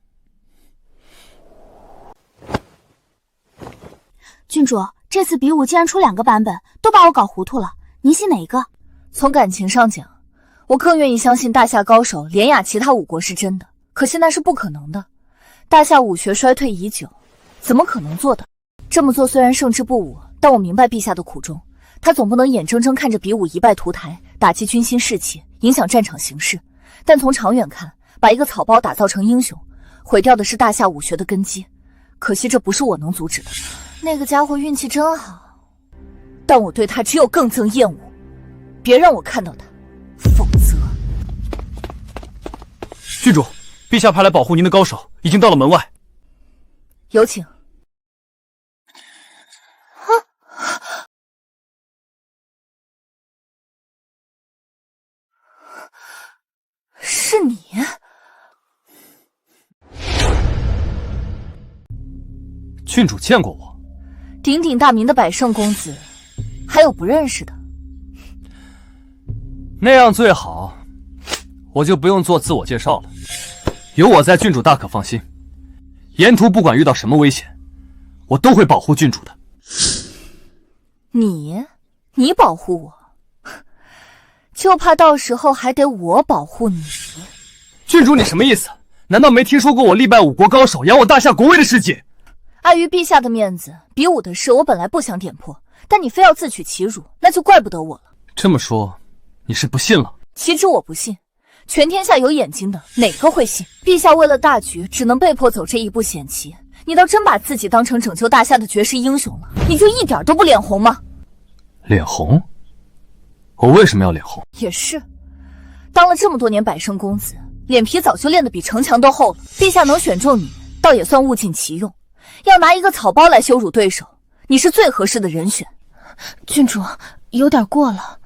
郡主，这次比武竟然出2个版本，都把我搞糊涂了。您信哪一个？从感情上讲，我更愿意相信大夏高手连压其他5国是真的，可现在是不可能的。大夏武学衰退已久，怎么可能做的？这么做虽然胜之不武，但我明白陛下的苦衷，他总不能眼睁睁看着比武一败涂台，打击军心士气，影响战场形势。但从长远看，把一个草包打造成英雄，毁掉的是大夏武学的根基。可惜这不是我能阻止的。那个家伙运气真好，但我对他只有更增厌恶。别让我看到他，否则……郡主，陛下派来保护您的高手已经到了门外。有请。郡主见过我？鼎鼎大名的百胜公子，还有不认识的？那样最好，我就不用做自我介绍了。有我在，郡主大可放心。沿途不管遇到什么危险，我都会保护郡主的。你保护我，就怕到时候还得我保护你。郡主，你什么意思？难道没听说过我力败5国高手，扬我大夏国威的事迹？碍于陛下的面子，比武的事我本来不想点破，但你非要自取其辱，那就怪不得我了。这么说，你是不信了？岂止我不信，全天下有眼睛的哪个会信？陛下为了大局，只能被迫走这一步险棋。你倒真把自己当成拯救大夏的绝世英雄了，你就一点都不脸红吗？脸红？我为什么要脸红？也是，当了这么多年百胜公子，脸皮早就练得比城墙都厚了。陛下能选中你，倒也算物尽其用。要拿一个草包来羞辱对手，你是最合适的人选。郡主，有点过了。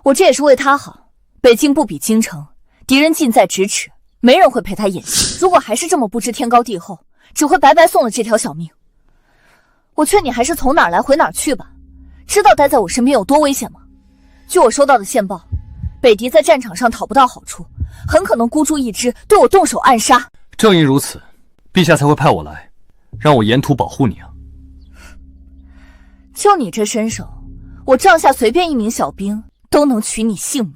我这也是为他好。北京不比京城，敌人近在咫尺，没人会陪他演戏。如果还是这么不知天高地厚，只会白白送了这条小命。我劝你还是从哪儿来回哪儿去吧。知道待在我身边有多危险吗？据我收到的线报，北狄在战场上讨不到好处，很可能孤注一掷对我动手暗杀。正因如此，陛下才会派我来，让我沿途保护你啊。就你这身手，我帐下随便一名小兵都能取你性命，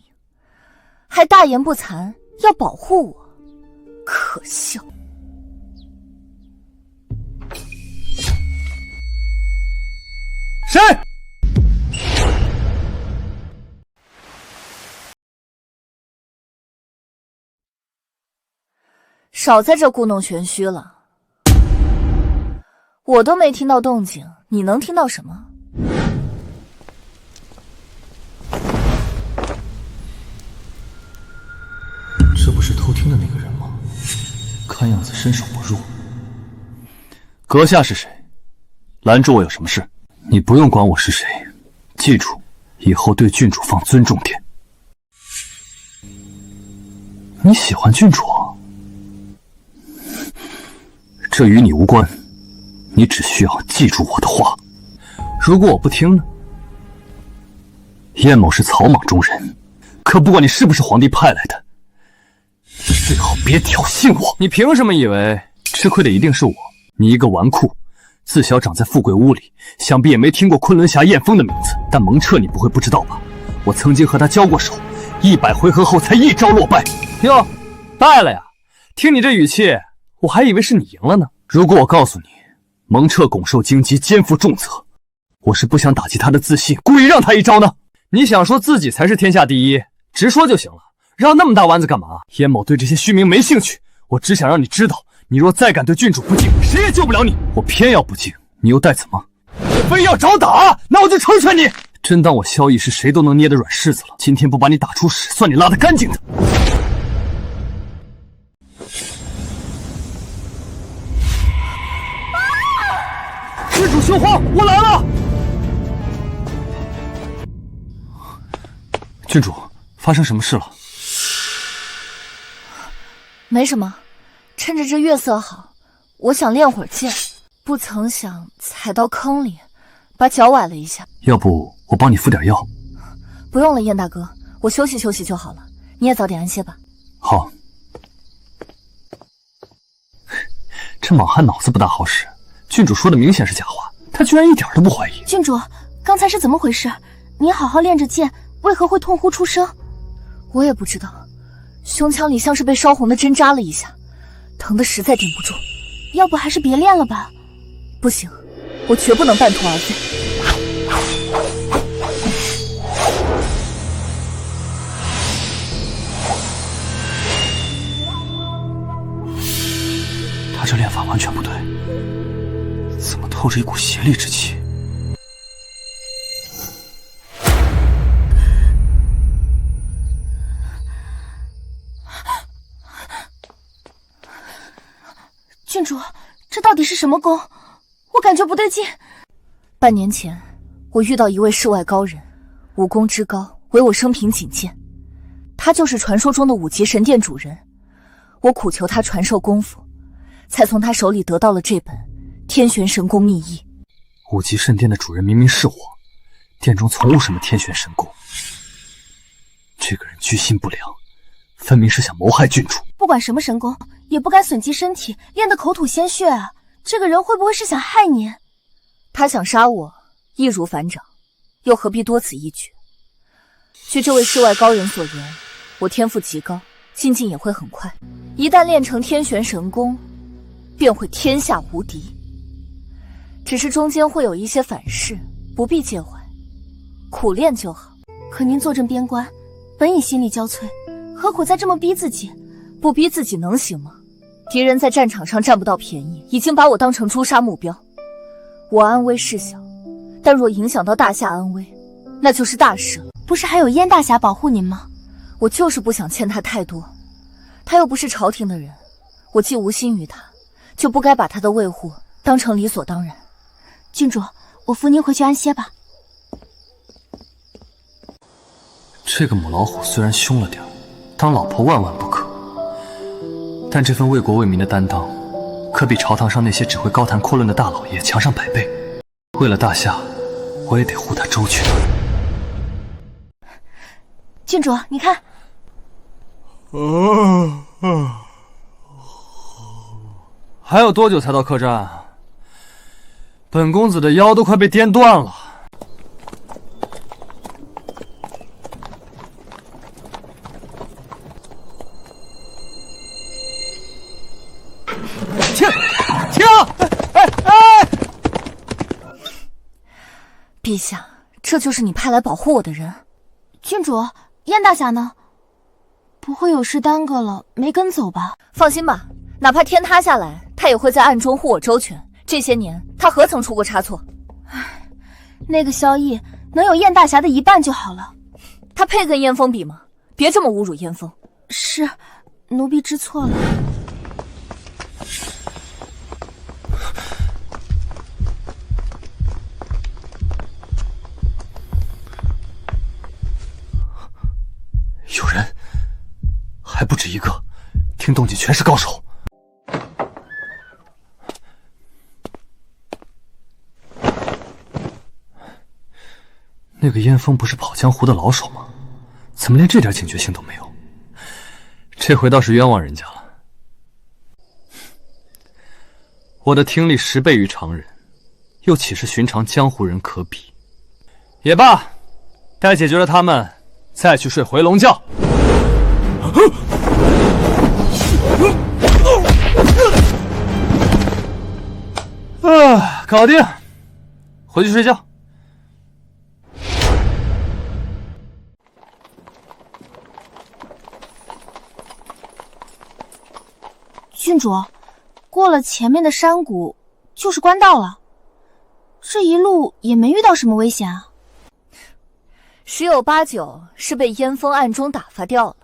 还大言不惭要保护我，可笑。谁？少在这故弄玄虚了，我都没听到动静，你能听到什么？这不是偷听的那个人吗？看样子身手不弱。阁下是谁？拦住我有什么事？你不用管我是谁，记住，以后对郡主放尊重点。你喜欢郡主啊？这与你无关，你只需要记住我的话。如果我不听呢？燕某是草莽中人，可不管你是不是皇帝派来的，你最好别挑衅我。你凭什么以为吃亏的一定是我？你一个纨绔，自小长在富贵屋里，想必也没听过昆仑侠燕风的名字。但蒙彻你不会不知道吧？我曾经和他交过手，100回合后才一招落败。哟，败了呀？听你这语气，我还以为是你赢了呢。如果我告诉你，蒙彻拱手荆棘，肩负重责，我是不想打击他的自信，故意让他一招呢？你想说自己才是天下第一，直说就行了，绕那么大弯子干嘛？燕某对这些虚名没兴趣，我只想让你知道，你若再敢对郡主不敬，谁也救不了你。我偏要不敬，你又待怎么？我非要找打，那我就成全你。真当我萧逸是谁都能捏的软柿子了？今天不把你打出屎，算你拉得干净的。郡主休慌，我来了。郡主，发生什么事了？没什么，趁着这月色好，我想练会儿剑，不曾想踩到坑里，把脚崴了一下。要不我帮你敷点药？不用了，燕大哥，我休息休息就好了。你也早点安歇吧。好。这莽汉脑子不大好使，郡主说的明显是假话，他居然一点都不怀疑。郡主，刚才是怎么回事？你好好练着剑，为何会痛呼出声？我也不知道，胸腔里像是被烧红的针扎了一下，疼得实在顶不住。要不还是别练了吧？不行，我绝不能半途而废。他这练法完全不对，怎么透着一股邪力之气？郡主，这到底是什么功？我感觉不对劲。半年前，我遇到一位世外高人，武功之高，为我生平仅见。他就是传说中的5级神殿主人。我苦求他传授功夫，才从他手里得到了这本天玄神功秘义。五级圣殿的主人明明是我，殿中从无什么天玄神功。这个人居心不良，分明是想谋害郡主。不管什么神功，也不该损及身体，练得口吐鲜血啊！这个人会不会是想害你？他想杀我，易如反掌，又何必多此一举？据这位世外高人所言，我天赋极高，进境也会很快。一旦练成天玄神功，便会天下无敌。只是中间会有一些反噬，不必介怀，苦练就好。可您坐镇边关，本已心力交瘁，何苦再这么逼自己？不逼自己能行吗？敌人在战场上占不到便宜，已经把我当成诛杀目标。我安危事小，但若影响到大夏安危，那就是大事了。不是还有燕大侠保护您吗？我就是不想欠他太多，他又不是朝廷的人，我既无心于他，就不该把他的卫护当成理所当然。郡主，我扶您回去安歇吧。这个母老虎虽然凶了点，当老婆万万不可。但这份为国为民的担当，可比朝堂上那些只会高谈阔论的大老爷强上100倍。为了大夏，我也得护他周全。郡主，你看。还有多久才到客栈？本公子的腰都快被颠断了。停！陛下，这就是你派来保护我的人。郡主，燕大侠呢？不会有事耽搁了，没跟走吧？放心吧，哪怕天塌下来，他也会在暗中护我周全。这些年，他何曾出过差错？唉，那个萧逸能有燕大侠的一半就好了。他配跟燕风比吗？别这么侮辱燕风。是，奴婢知错了。有人，还不止一个，听动静全是高手。那个燕风不是跑江湖的老手吗？怎么连这点警觉性都没有？这回倒是冤枉人家了。我的听力10倍于常人，又岂是寻常江湖人可比？也罢，待解决了他们，再去睡回笼觉。搞定，回去睡觉。郡主，过了前面的山谷就是官道了，这一路也没遇到什么危险啊。十有八九是被燕风暗中打发掉了，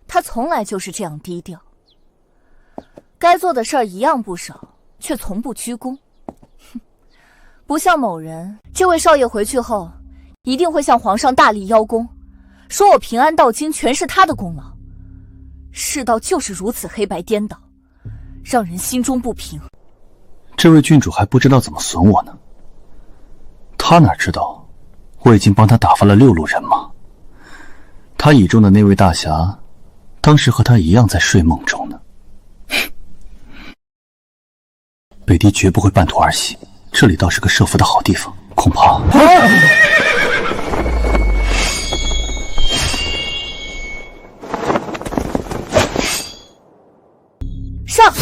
他从来就是这样低调，该做的事儿一样不少，却从不居功。不像某人，这位少爷回去后一定会向皇上大力邀功，说我平安到京全是他的功劳。世道就是如此黑白颠倒，让人心中不平。这位郡主还不知道怎么损我呢，他哪知道我已经帮他打发了6路人马。他倚重的那位大侠，当时和他一样在睡梦中呢。北狄绝不会半途而废，这里倒是个设伏的好地方，恐怕……上！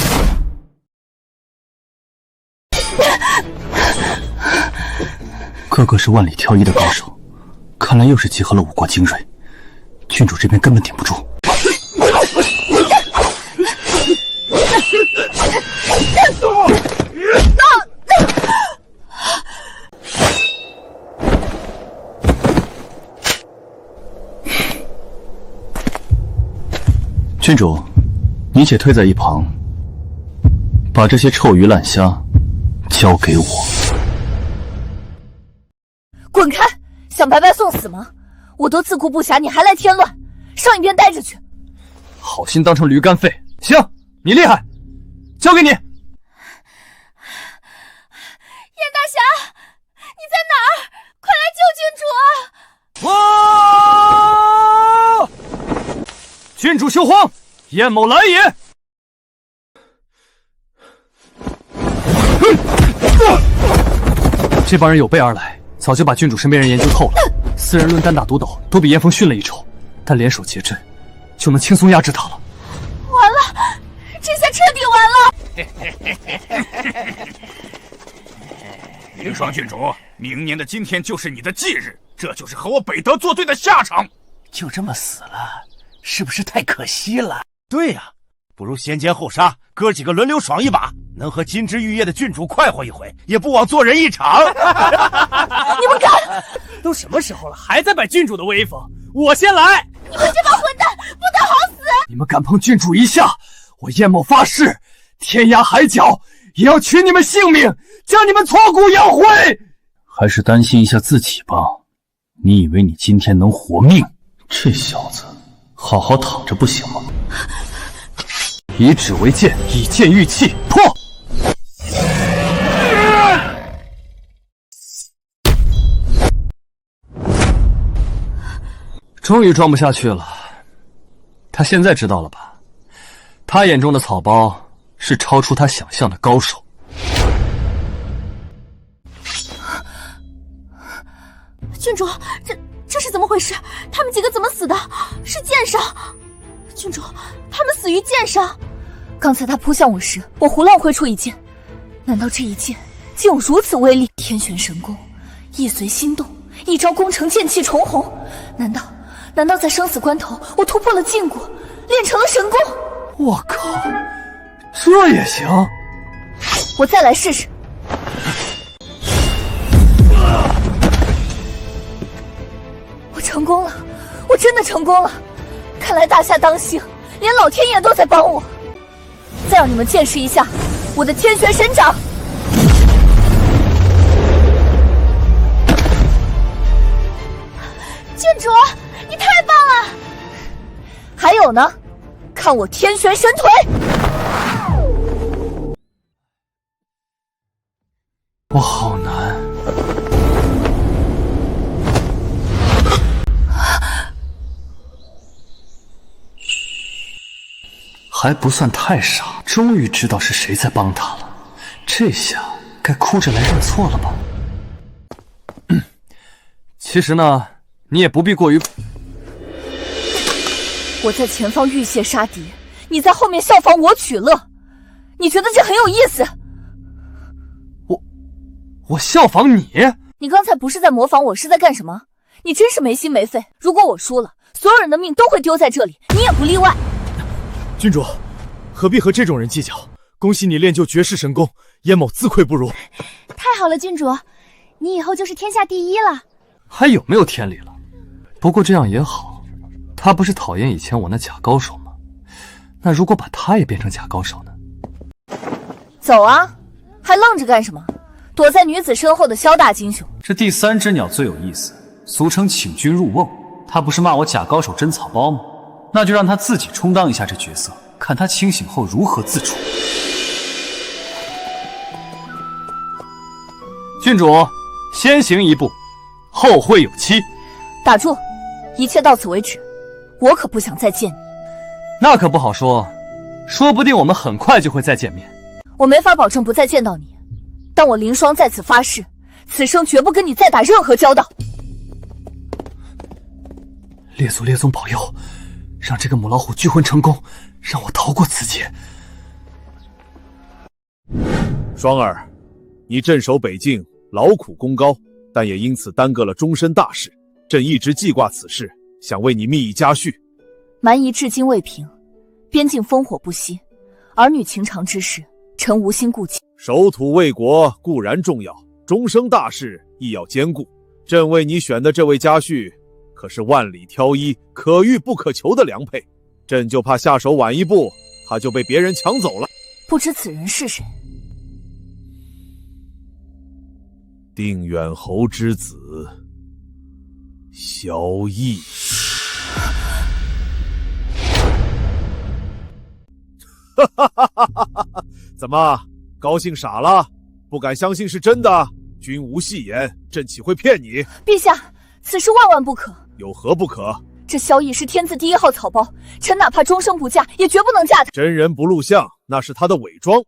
个个是万里挑一的高手，看来又是集合了5国精锐，郡主这边根本顶不住。郡主，你且退在一旁，把这些臭鱼烂虾交给我。滚开！想白白送死吗？我都自顾不暇，你还来添乱，上一边待着去。好心当成驴肝肺，行，你厉害，交给你。郡主休慌，燕某来也。这帮人有备而来，早就把郡主身边人研究透了。4人论单打独斗，都比燕峰逊了一筹，但联手结阵，就能轻松压制他了。完了，这下彻底完了！凌霜郡主，明年的今天就是你的忌日，这就是和我北德作对的下场。就这么死了，是不是太可惜了？对呀，不如先奸后杀，哥几个轮流爽一把，能和金枝玉叶的郡主快活一回，也不枉做人一场。你们敢！都什么时候了，还在摆郡主的威风？我先来！你们这帮混蛋，不得好死！你们敢碰郡主一下，我燕某发誓，天涯海角也要取你们性命，将你们挫骨扬灰！还是担心一下自己吧。你以为你今天能活命？这小子，好好躺着不行吗？以指为剑，以剑御气，破！终于装不下去了，他现在知道了吧？他眼中的草包是超出他想象的高手。郡主，这是怎么回事？他们几个怎么死的？是剑伤。郡主，他们死于剑伤。刚才他扑向我时，我胡乱挥出一剑，难道这一剑竟有如此威力？天旋神功，意随心动，一招攻成剑气重虹。难道在生死关头，我突破了禁锢，练成了神功？我靠，这也行？我再来试试。我成功了，我真的成功了！看来大夏当幸，连老天爷都在帮我。再让你们见识一下我的天旋神掌！郡主，你太棒了！还有呢，看我天旋神腿！我好难。还不算太傻，终于知道是谁在帮他了。这下该哭着来认错了吧？其实呢，你也不必过于……我在前方浴血杀敌，你在后面效仿我取乐，你觉得这很有意思？我效仿你？你刚才不是在模仿我，是在干什么？你真是没心没肺！如果我输了，所有人的命都会丢在这里，你也不例外。郡主，何必和这种人计较？恭喜你练就绝世神功，燕某自愧不如。太好了，郡主，你以后就是天下第一了。还有没有天理了？不过这样也好，他不是讨厌以前我那假高手吗？那如果把他也变成假高手呢？走啊，还愣着干什么？躲在女子身后的萧大金雄。这第3只鸟最有意思，俗称请君入瓮。他不是骂我假高手真草包吗？那就让他自己充当一下这角色，看他清醒后如何自处。郡主，先行一步，后会有期。打住，一切到此为止，我可不想再见你。那可不好说，说不定我们很快就会再见面。我没法保证不再见到你，但我凌霜在此发誓，此生绝不跟你再打任何交道。列祖列宗保佑，让这个母老虎聚魂成功，让我逃过此劫。双儿，你镇守北境，劳苦功高，但也因此耽搁了终身大事。朕一直记挂此事，想为你密以家训。蛮夷至今未平，边境烽火不息，儿女情长之事，臣无心顾及。守土卫国固然重要，终生大事亦要兼顾。朕为你选的这位家婿，可是万里挑一、可遇不可求的良配。朕就怕下手晚一步，他就被别人抢走了。不知此人是谁？定远侯之子萧绎。怎么，高兴傻了？不敢相信是真的？君无戏言，朕岂会骗你？陛下，此事万万不可。有何不可？这萧逸是天字第1号草包，臣哪怕终生不嫁，也绝不能嫁他。真人不露相，那是他的伪装。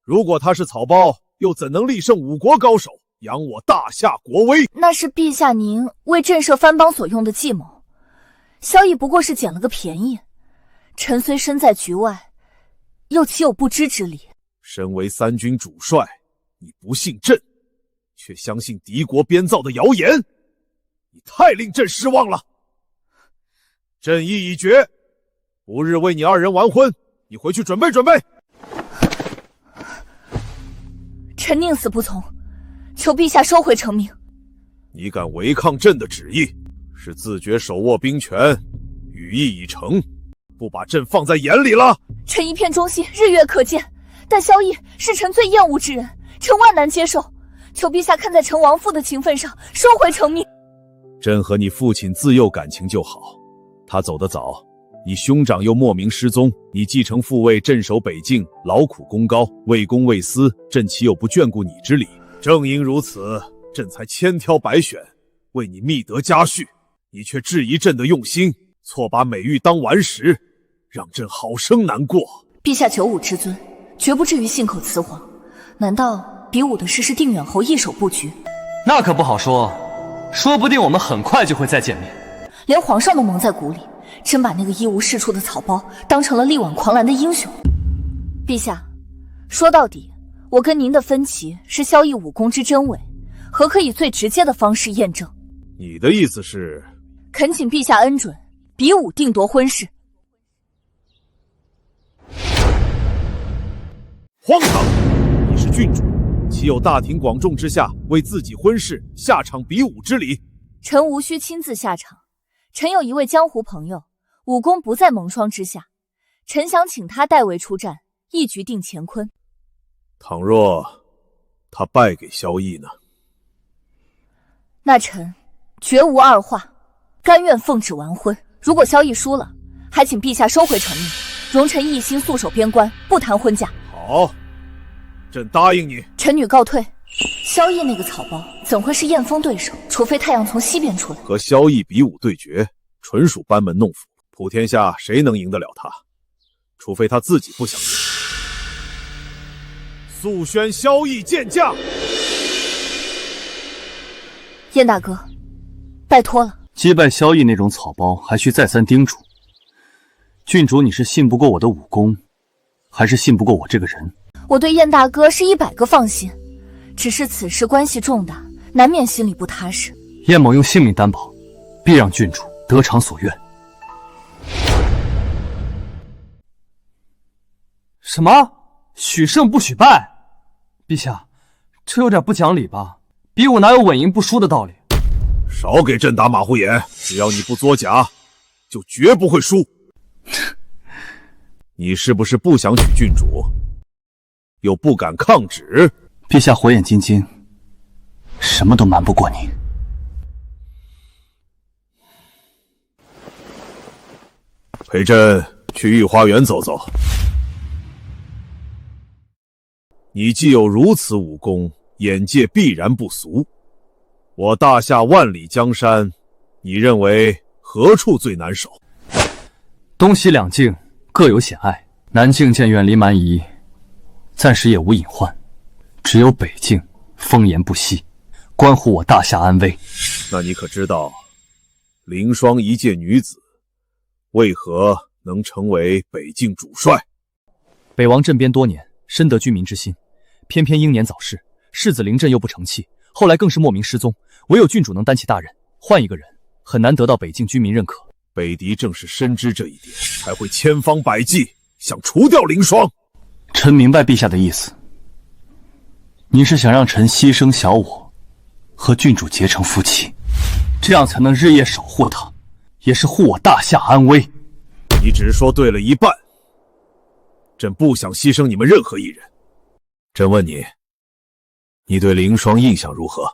如果他是草包，又怎能力胜5国高手，扬我大夏国威？那是陛下您为震慑藩邦所用的计谋。萧逸不过是捡了个便宜，臣虽身在局外，又岂有不知之理？身为3军主帅，你不信朕，却相信敌国编造的谣言，你太令朕失望了。朕意已决，不日为你2人完婚，你回去准备准备。臣宁死不从，求陛下收回成命。你敢违抗朕的旨意，是自觉手握兵权，羽翼已成，不把朕放在眼里了。臣一片忠心，日月可见，但萧逸是臣最厌恶之人，臣万难接受。求陛下看在臣亡父的情分上，收回成命。朕和你父亲自幼感情就好，他走得早，你兄长又莫名失踪，你继承父位镇守北境，劳苦功高，为公为私，朕岂有不眷顾你之理？正因如此，朕才千挑百选，为你觅得佳婿，你却质疑朕的用心，错把美玉当顽石，让朕好生难过。陛下九五之尊，绝不至于信口雌黄。难道比武的事是定远侯一手布局？那可不好说，说不定我们很快就会再见面。连皇上都蒙在鼓里，真把那个一无是处的草包当成了力挽狂澜的英雄。陛下，说到底，我跟您的分歧是萧逸武功之真伪，何可以最直接的方式验证？你的意思是？恳请陛下恩准，比武定夺婚事。荒唐！你是郡主，岂有大庭广众之下为自己婚事下场比武之理？臣无需亲自下场，臣有一位江湖朋友，武功不在蒙霜之下，臣想请他代为出战，一举定乾坤。倘若他败给萧逸呢？那臣绝无二话，甘愿奉旨完婚。如果萧逸输了，还请陛下收回成命，容臣一心肃守边关，不谈婚嫁。好，朕答应你。臣女告退。萧逸那个草包怎会是燕风对手？除非太阳从西边出来。和萧逸比武对决，纯属班门弄斧，普天下谁能赢得了他？除非他自己不想赢。速宣萧逸见驾。燕大哥，拜托了。击败萧逸那种草包，还需再三叮嘱。郡主，你是信不过我的武功，还是信不过我这个人？我对燕大哥是100个放心，只是此事关系重大，难免心里不踏实。燕某用性命担保，必让郡主得偿所愿。什么？许胜不许败？陛下，这有点不讲理吧？比武哪有稳赢不输的道理？少给朕打马虎眼！只要你不作假，就绝不会输。你是不是不想娶郡主，又不敢抗旨？陛下火眼金睛，什么都瞒不过你。陪朕去御花园走走。你既有如此武功，眼界必然不俗。我大夏万里江山，你认为何处最难守？东西两境各有险隘，南境见远离蛮夷，暂时也无隐患，只有北境风言不息，关乎我大夏安危。那你可知道，凌霜一介女子，为何能成为北境主帅？北王镇边多年，深得居民之心，偏偏英年早逝，世子临阵又不成器，后来更是莫名失踪。唯有郡主能担起大任，换一个人很难得到北境居民认可。北狄正是深知这一点，才会千方百计想除掉凌霜。臣明白陛下的意思，您是想让臣牺牲小我，和郡主结成夫妻，这样才能日夜守护她，也是护我大夏安危。你只是说对了一半，朕不想牺牲你们任何一人。朕问你，你对凌霜印象如何？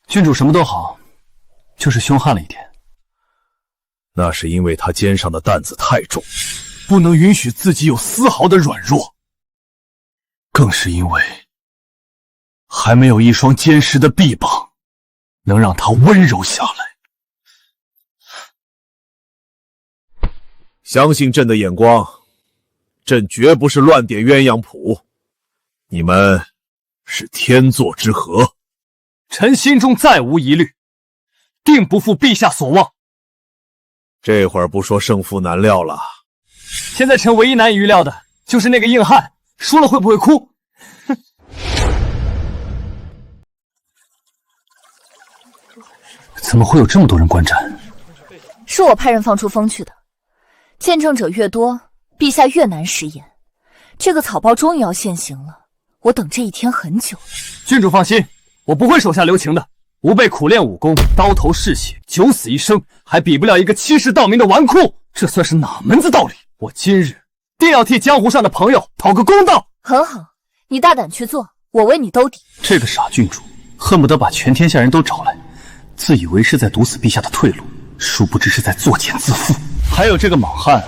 郡主什么都好，就是凶悍了一点。那是因为他肩上的担子太重，不能允许自己有丝毫的软弱。更是因为还没有一双坚实的臂膀，能让他温柔下来。相信朕的眼光，朕绝不是乱点鸳鸯谱，你们是天作之合。臣心中再无疑虑，定不负陛下所望。这会儿不说胜负难料了，现在臣唯一难以预料的就是那个硬汉输了会不会哭。哼！怎么会有这么多人观战？是我派人放出风去的。见证者越多，陛下越难食言。这个草包终于要现形了，我等这一天很久了。郡主放心，我不会手下留情的。吾辈苦练武功，刀头嗜血，九死一生，还比不了一个欺世盗名的纨绔，这算是哪门子道理？我今日定要替江湖上的朋友讨个公道。很好，你大胆去做，我为你兜底。这个傻郡主恨不得把全天下人都找来，自以为是在堵死陛下的退路，殊不知是在作茧自缚。还有这个莽汉，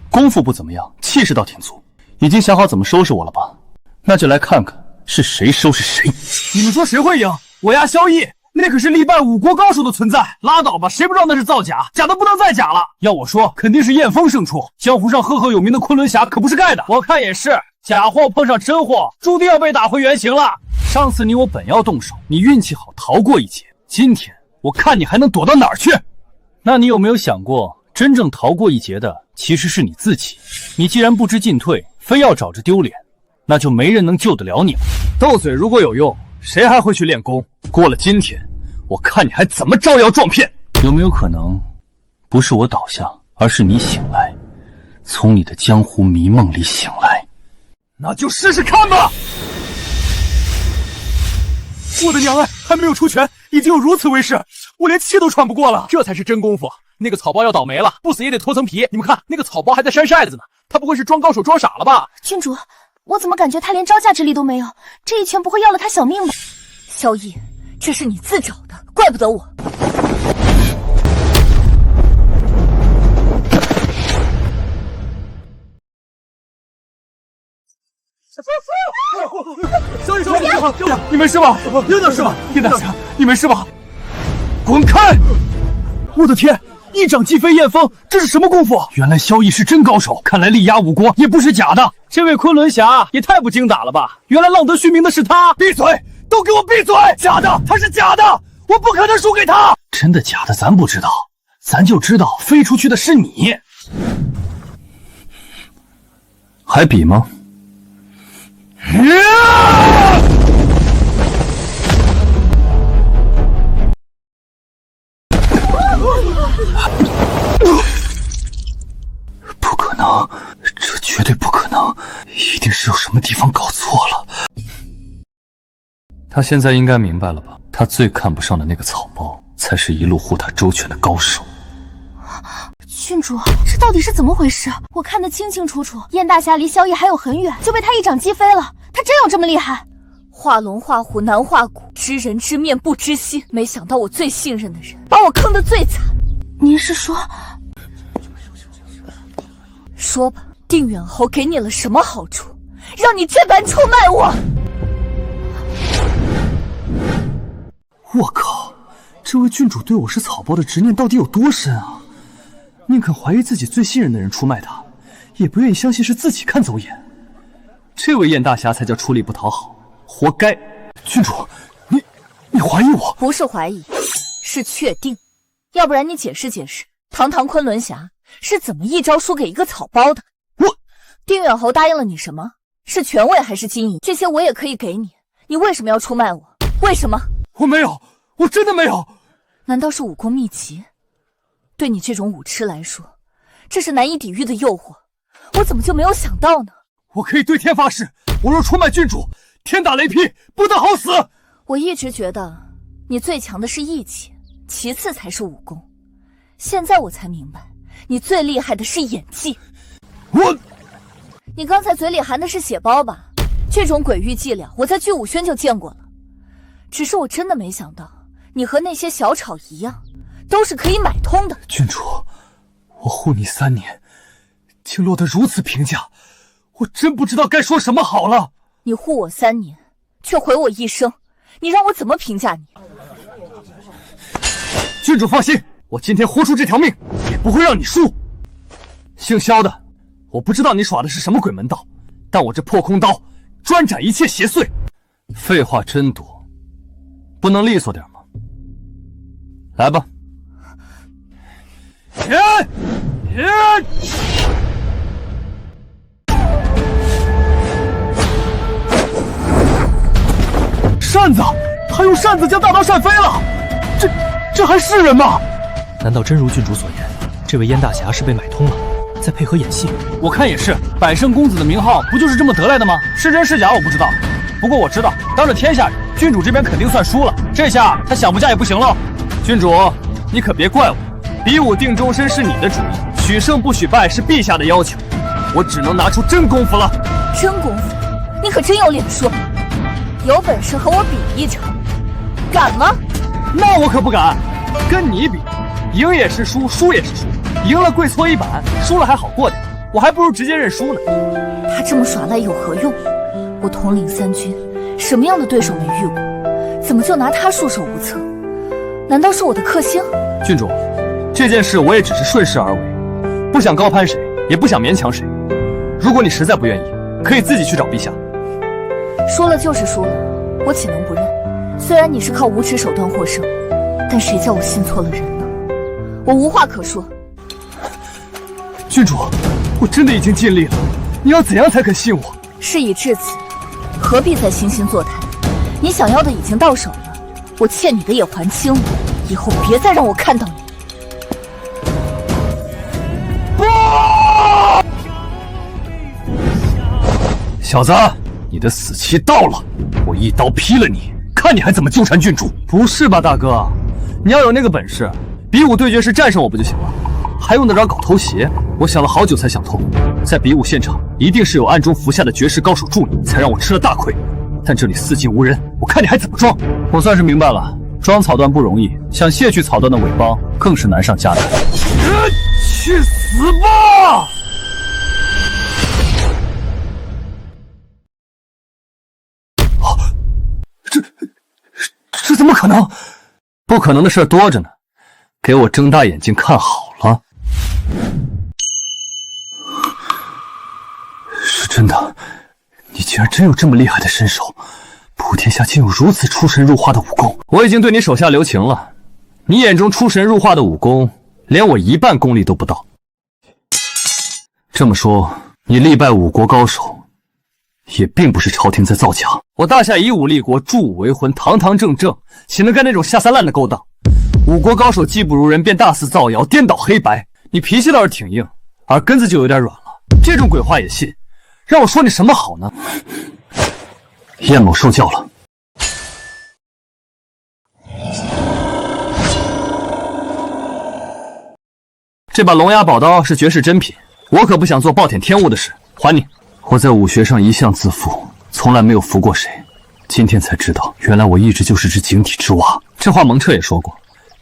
功夫不怎么样，气势倒挺足，已经想好怎么收拾我了吧？那就来看看是谁收拾谁。你们说谁会赢？我压萧逸，那可是力败5国高手的存在。拉倒吧，谁不知道那是造假，假的不能再假了。要我说，肯定是燕峰胜出。江湖上赫赫有名的昆仑侠可不是盖的。我看也是，假货碰上真货，注定要被打回原形了。上次你我本要动手，你运气好逃过一劫，今天我看你还能躲到哪儿去？那你有没有想过，真正逃过一劫的其实是你自己？你既然不知进退，非要找着丢脸，那就没人能救得了你了。斗嘴如果有用，谁还会去练功？过了今天，我看你还怎么招摇撞骗。有没有可能，不是我倒下，而是你醒来，从你的江湖迷梦里醒来？那就试试看吧。我的娘哎，还没有出拳，已经有如此威势，我连气都喘不过了。这才是真功夫。那个草包要倒霉了，不死也得脱层皮。你们看，那个草包还在扇扇子呢，他不会是装高手装傻了吧？郡主，我怎么感觉他连招架之力都没有？这一拳不会要了他小命吧？萧逸，这是你自找的，怪不得我。萧逸少爷，你没事吧？有点事吧？叶大侠，你没事吧？滚开！我的天！一掌击飞燕峰，这是什么功夫？原来萧逸是真高手，看来力压5国也不是假的。这位昆仑侠也太不经打了吧！原来浪得虚名的是他！闭嘴！都给我闭嘴！假的，他是假的，我不可能输给他。真的假的咱不知道，咱就知道飞出去的是你。还比吗？不可能，这绝对不可能，一定是有什么地方搞错了。他现在应该明白了吧？他最看不上的那个草包，才是一路护他周全的高手。郡主，这到底是怎么回事？我看得清清楚楚，燕大侠离萧逸还有很远，就被他一掌击飞了。他真有这么厉害？画龙画虎难画骨，知人知面不知心。没想到我最信任的人，把我坑得最惨。您是说？说吧，定远侯给你了什么好处，让你这般出卖我？我靠，这位郡主对我是草包的执念到底有多深啊？宁肯怀疑自己最信任的人出卖他，也不愿意相信是自己看走眼。这位燕大侠才叫出力不讨好，活该！郡主，你怀疑我？不是怀疑，是确定。要不然你解释解释，堂堂昆仑侠是怎么一招输给一个草包的？定远侯答应了你什么？是权位还是金银？这些我也可以给你。你为什么要出卖我？为什么？我没有，我真的没有。难道是武功秘籍？对你这种武痴来说，这是难以抵御的诱惑。我怎么就没有想到呢？我可以对天发誓，我若出卖郡主，天打雷劈，不得好死。我一直觉得你最强的是义气，其次才是武功。现在我才明白，你最厉害的是演技。你刚才嘴里含的是血包吧？这种鬼域伎俩，我在巨武轩就见过了。只是我真的没想到，你和那些小草一样，都是可以买通的。郡主，我护你3年，竟落得如此评价，我真不知道该说什么好了。你护我3年，却毁我一生，你让我怎么评价你？郡主放心，我今天豁出这条命，也不会让你输。姓萧的，我不知道你耍的是什么鬼门道，但我这破空刀专斩一切邪祟。废话真多，不能利索点吗？来吧。扇子，他用扇子将大刀扇飞了，这还是人吗？难道真如郡主所言，这位燕大侠是被买通了，再配合演戏？我看也是，百胜公子的名号不就是这么得来的吗？是真是假我不知道，不过我知道，当着天下人，郡主这边肯定算输了。这下他想不嫁也不行了。郡主，你可别怪我，比武定终身是你的主意，许胜不许败是陛下的要求，我只能拿出真功夫了。真功夫？你可真有脸说！有本事和我比一场，敢吗？那我可不敢，跟你比，赢也是输，输也是输，赢了跪搓衣板，输了还好过点，我还不如直接认输呢。他这么耍赖有何用？我统领3军，什么样的对手没遇过？怎么就拿他束手无策？难道是我的克星？郡主，这件事我也只是顺势而为，不想高攀谁，也不想勉强谁。如果你实在不愿意，可以自己去找陛下。输了就是输了，我岂能不认？虽然你是靠无耻手段获胜，但谁叫我信错了人呢？我无话可说。郡主，我真的已经尽力了，你要怎样才肯信我？事已至此，何必再惺惺作态？你想要的已经到手了，我欠你的也还清了，以后别再让我看到你。小子，你的死期到了，我一刀劈了你，看你还怎么纠缠郡主！不是吧，大哥，你要有那个本事，比武对决时战胜我不就行了？还用得着搞偷袭？我想了好久才想通，在比武现场一定是有暗中伏下的绝世高手助你，才让我吃了大亏。但这里四近无人，我看你还怎么装！我算是明白了，装草段不容易，想卸去草段的伪帮更是难上加难。去死吧！这怎么可能？不可能的事多着呢，给我睁大眼睛看好了。是真的，你竟然真有这么厉害的身手，普天下竟有如此出神入化的武功。我已经对你手下留情了，你眼中出神入化的武功，连我1半功力都不到。这么说，你力败5国高手，也并不是朝廷在造假。我大夏以武立国，助武为魂，堂堂正正，岂能干那种下三滥的勾当？5国高手技不如人，便大肆造谣，颠倒黑白。你脾气倒是挺硬，耳根子就有点软了。这种鬼话也信，让我说你什么好呢？燕某受教了。这把龙牙宝刀是绝世珍品，我可不想做暴殄天物的事，还你。我在武学上一向自负，从来没有服过谁，今天才知道，原来我一直就是只井底之蛙。这话蒙彻也说过，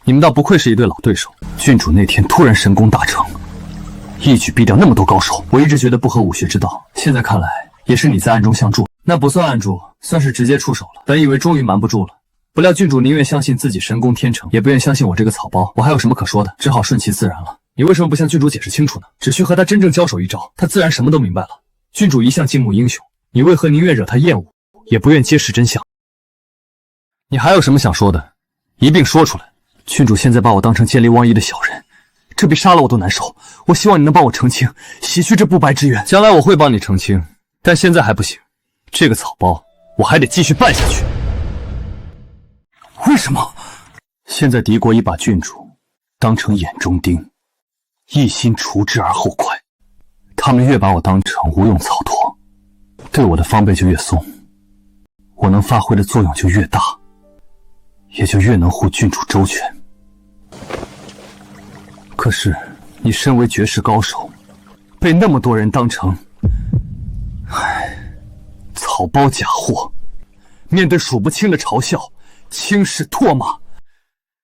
你们倒不愧是一对老对手。郡主那天突然神功大成，一举毙掉那么多高手，我一直觉得不合武学之道，现在看来也是你在暗中相助。那不算暗助，算是直接出手了。本以为终于瞒不住了，不料郡主宁愿相信自己神功天成，也不愿相信我这个草包。我还有什么可说的，只好顺其自然了。你为什么不向郡主解释清楚呢？只需和他真正交手一招，他自然什么都明白了。郡主一向敬慕英雄，你为何宁愿惹他厌恶，也不愿揭示真相？你还有什么想说的，一并说出来。郡主现在把我当成见利忘义的小人，这比杀了我都难受。我希望你能帮我澄清，洗去这不白之冤。将来我会帮你澄清，但现在还不行。这个草包我还得继续办下去。为什么？现在敌国已把郡主当成眼中钉，一心除之而后快。他们越把我当成无用草垛，对我的防备就越松，我能发挥的作用就越大，也就越能护郡主周全。可是你身为绝世高手，被那么多人当成草包假货，面对数不清的嘲笑、轻视、唾骂，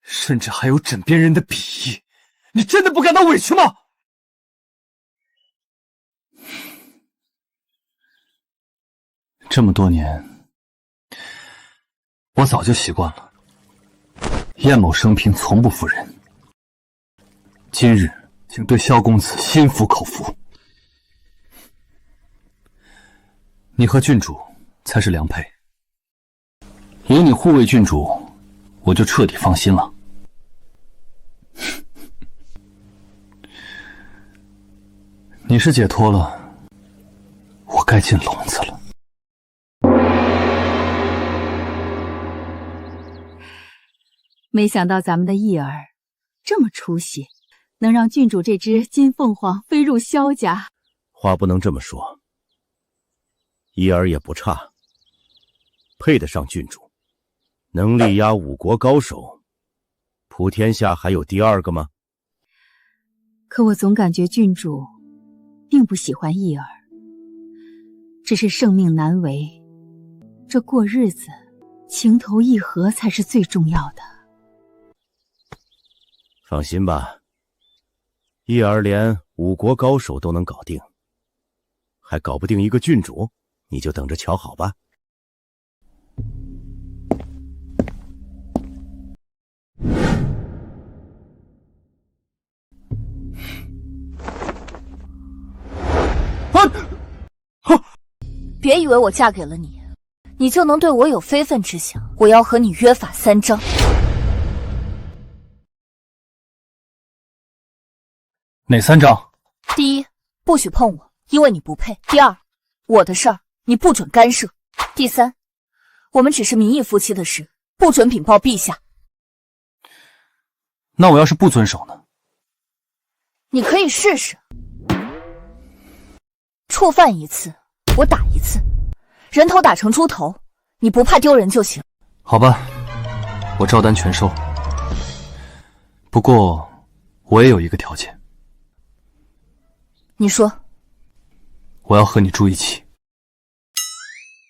甚至还有枕边人的鄙夷，你真的不感到委屈吗？这么多年，我早就习惯了。燕某生平从不服人，今日请对萧公子心服口服。你和郡主才是良配，有你护卫郡主，我就彻底放心了。你是解脱了，我该进笼子了。没想到咱们的义儿这么出息，能让郡主这只金凤凰飞入萧家。话不能这么说，义儿也不差，配得上郡主，能力压5国高手，普天下还有第二个吗？可我总感觉郡主并不喜欢义儿，只是生命难违，这过日子情投意合才是最重要的。放心吧，义儿连5国高手都能搞定，还搞不定一个郡主，你就等着瞧好吧。别以为我嫁给了你，你就能对我有非分之想。我要和你约法3章。哪3章？第一，不许碰我，因为你不配。第二，我的事儿你不准干涉。第三，我们只是名义夫妻的事，不准禀报陛下。那我要是不遵守呢？你可以试试，触犯一次我打一次，人头打成猪头，你不怕丢人就行。好吧，我照单全收。不过我也有一个条件。你说。我要和你住一起。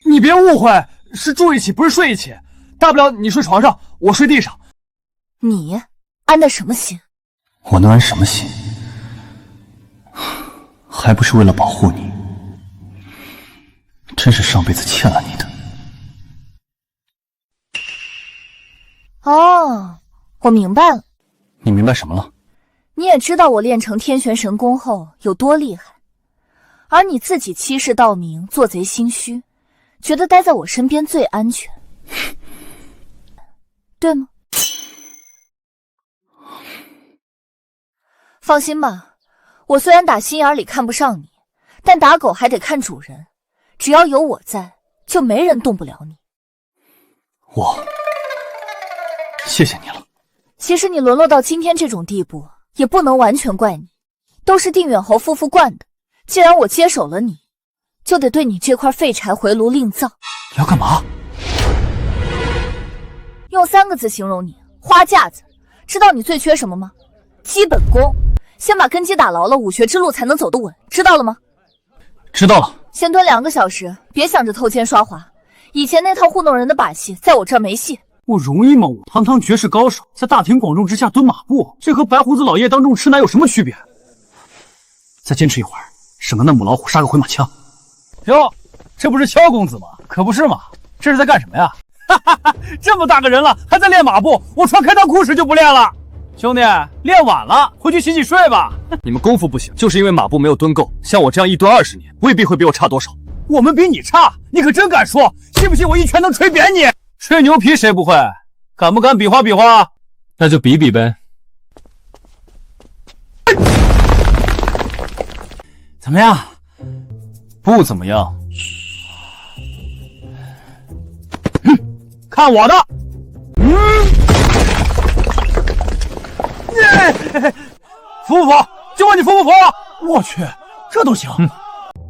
你别误会，是住一起，不是睡一起。大不了你睡床上，我睡地上。你安的什么心？我能安什么心？还不是为了保护你。真是上辈子欠了你的。哦，我明白了。你明白什么了？你也知道我练成天玄神功后有多厉害，而你自己欺世盗名，做贼心虚，觉得待在我身边最安全，对吗？放心吧，我虽然打心眼里看不上你，但打狗还得看主人，只要有我在，就没人动不了你。我谢谢你了。其实你沦落到今天这种地步，也不能完全怪你，都是定远侯夫妇惯的。既然我接手了你，就得对你这块废柴回炉另造。你要干嘛？用3个字形容你，花架子。知道你最缺什么吗？基本功。先把根基打牢了，武学之路才能走得稳，知道了吗？知道了。先蹲2个小时，别想着偷奸刷滑。以前那套糊弄人的把戏，在我这儿没戏。我容易吗？我堂堂绝世高手，在大庭广众之下蹲马步，这和白胡子老爷当众吃奶有什么区别？再坚持一会儿，省个那母老虎杀个回马枪。哟，这不是萧公子吗？可不是嘛，这是在干什么呀？哈哈哈，这么大个人了，还在练马步，我穿开裆裤时就不练了。兄弟，练晚了，回去洗洗睡吧。你们功夫不行，就是因为马步没有蹲够。像我这样一蹲20年，未必会比我差多少。我们比你差，你可真敢说？信不信我一拳能捶扁你？吹牛皮谁不会？敢不敢比划比划？那就比比呗。怎么样？不怎么样。看我的！服不服？就问你服不服？我去，这都行。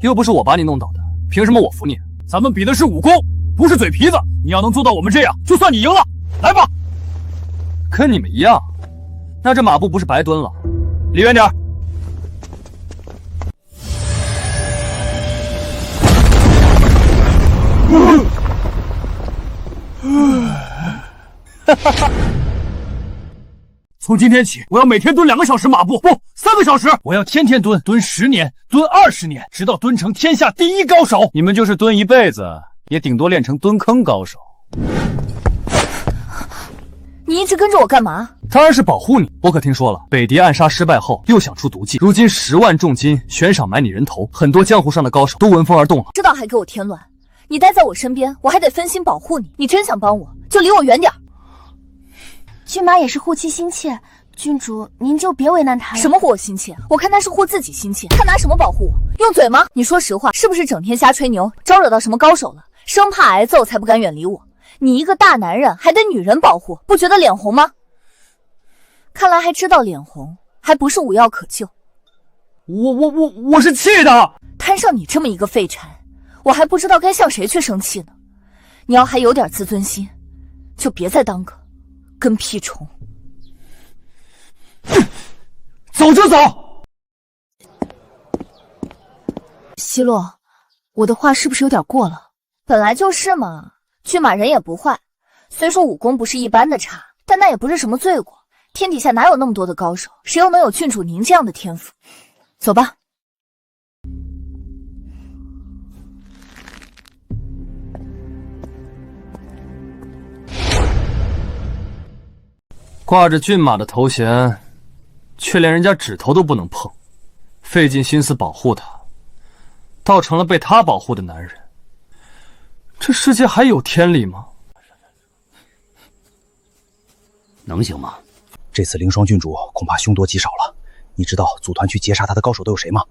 又不是我把你弄倒的，凭什么我服你？咱们比的是武功，不是嘴皮子。你要能做到我们这样，就算你赢了。来吧。跟你们一样，那这马步不是白蹲了？离远点。从今天起，我要每天蹲2个小时马步，不，3个小时。我要天天蹲，蹲10年，蹲20年，直到蹲成天下第一高手。你们就是蹲一辈子，也顶多练成蹲坑高手。你一直跟着我干嘛？当然是保护你。我可听说了，北狄暗杀失败后又想出毒计，如今10万重金悬赏买你人头，很多江湖上的高手都闻风而动了。知道还给我添乱，你待在我身边，我还得分心保护你。你真想帮我，就离我远点。骏马也是护妻心切，郡主您就别为难他了。什么护我心切？我看他是护自己心切，他拿什么保护我？用嘴吗？你说实话，是不是整天瞎吹牛，招惹到什么高手了？生怕挨揍才不敢远离我。你一个大男人还得女人保护，不觉得脸红吗？看来还知道脸红，还不是无药可救。我是气的。摊上你这么一个废柴，我还不知道该向谁去生气呢。你要还有点自尊心，就别再当个跟屁虫。走就走。奚落，我的话是不是有点过了？本来就是嘛，骏马人也不坏，虽说武功不是一般的差，但那也不是什么罪过。天底下哪有那么多的高手，谁又能有郡主您这样的天赋？走吧。挂着骏马的头衔，却连人家指头都不能碰，费尽心思保护他，倒成了被他保护的男人。这世界还有天理吗？能行吗？这次凌霜郡主恐怕凶多吉少了。你知道组团去劫杀他的高手都有谁吗？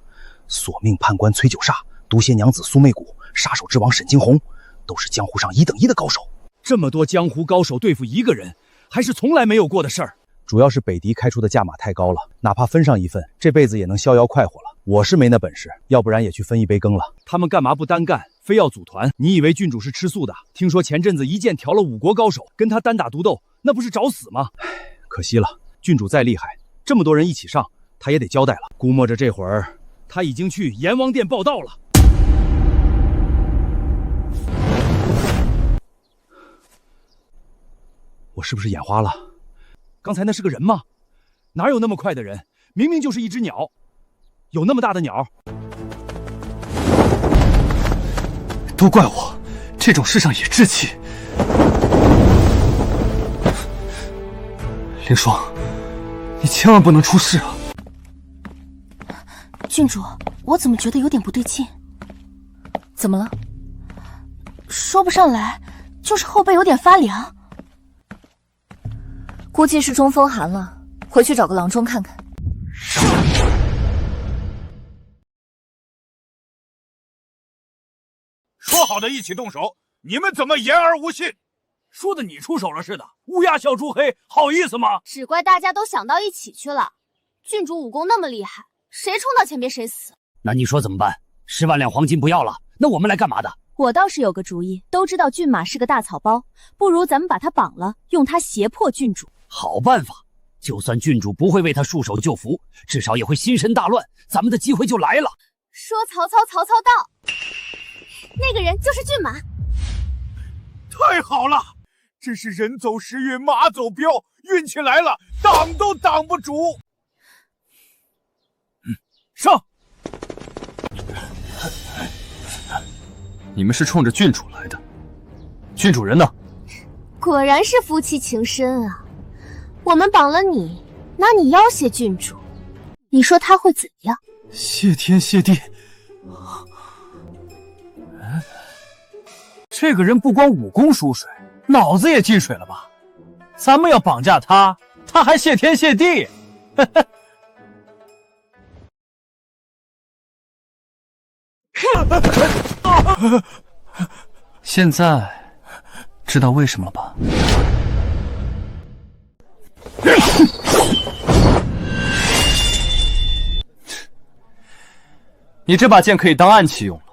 索命判官崔九煞、毒蝎娘子苏媚谷、杀手之王沈惊鸿，都是江湖上1等1的高手。这么多江湖高手对付一个人，还是从来没有过的事儿。主要是北狄开出的价码太高了，哪怕分上一份，这辈子也能逍遥快活了。我是没那本事，要不然也去分一杯羹了。他们干嘛不单干，非要组团？你以为郡主是吃素的？听说前阵子一剑调了5国高手，跟他单打独斗，那不是找死吗？可惜了，郡主再厉害，这么多人一起上，他也得交代了。估摸着这会儿，他已经去阎王殿报道了。我是不是眼花了？刚才那是个人吗？哪有那么快的人？明明就是一只鸟，有那么大的鸟？都怪我，这种事上也置气。凌霜，你千万不能出事啊！郡主，我怎么觉得有点不对劲？怎么了？说不上来，就是后背有点发凉。估计是中风寒了，回去找个郎中看看。说好的一起动手，你们怎么言而无信？说的你出手了似的，乌鸦小猪黑，好意思吗？只怪大家都想到一起去了。郡主武功那么厉害，谁冲到前边谁死。那你说怎么办？10万两黄金不要了，那我们来干嘛的？我倒是有个主意，都知道骏马是个大草包，不如咱们把他绑了，用他胁迫郡主。好办法，就算郡主不会为他束手就缚，至少也会心神大乱，咱们的机会就来了。说曹操，曹操到，那个人就是骏马。太好了，真是人走时运，马走镖，运气来了，挡都挡不住。上！你们是冲着郡主来的，郡主人呢？果然是夫妻情深啊！我们绑了你，拿你要挟郡主，你说他会怎样？谢天谢地！这个人不光武功输水，脑子也进水了吧？咱们要绑架他，他还谢天谢地？现在知道为什么了吧？你这把剑可以当暗器用了。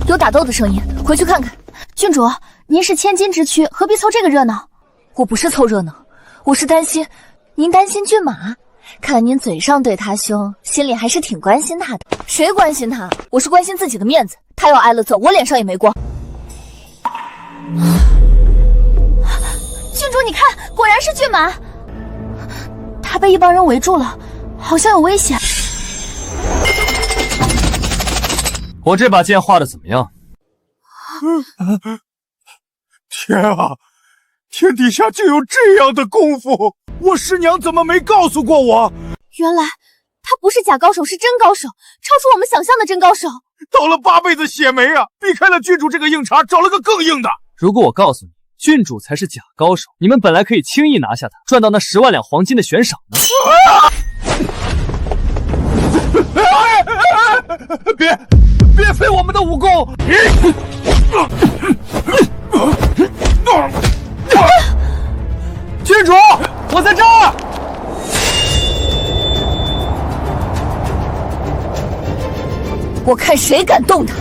有打斗的声音，回去看看。郡主，您是千金之躯，何必凑这个热闹？我不是凑热闹，我是担心。您担心骏马？看您嘴上对他凶，心里还是挺关心他的。谁关心他？我是关心自己的面子。他要挨了揍，我脸上也没光。郡主，你看，果然是骏马。他被一帮人围住了，好像有危险。我这把剑画的怎么样？天啊！天底下竟有这样的功夫，我师娘怎么没告诉过我？原来他不是假高手，是真高手，超出我们想象的真高手。倒了8辈子血霉啊！避开了郡主这个硬茬，找了个更硬的。如果我告诉你，郡主才是假高手，你们本来可以轻易拿下他，赚到那10万两黄金的悬赏呢。别废我们的武功！郡主，我在这儿。我看谁敢动他！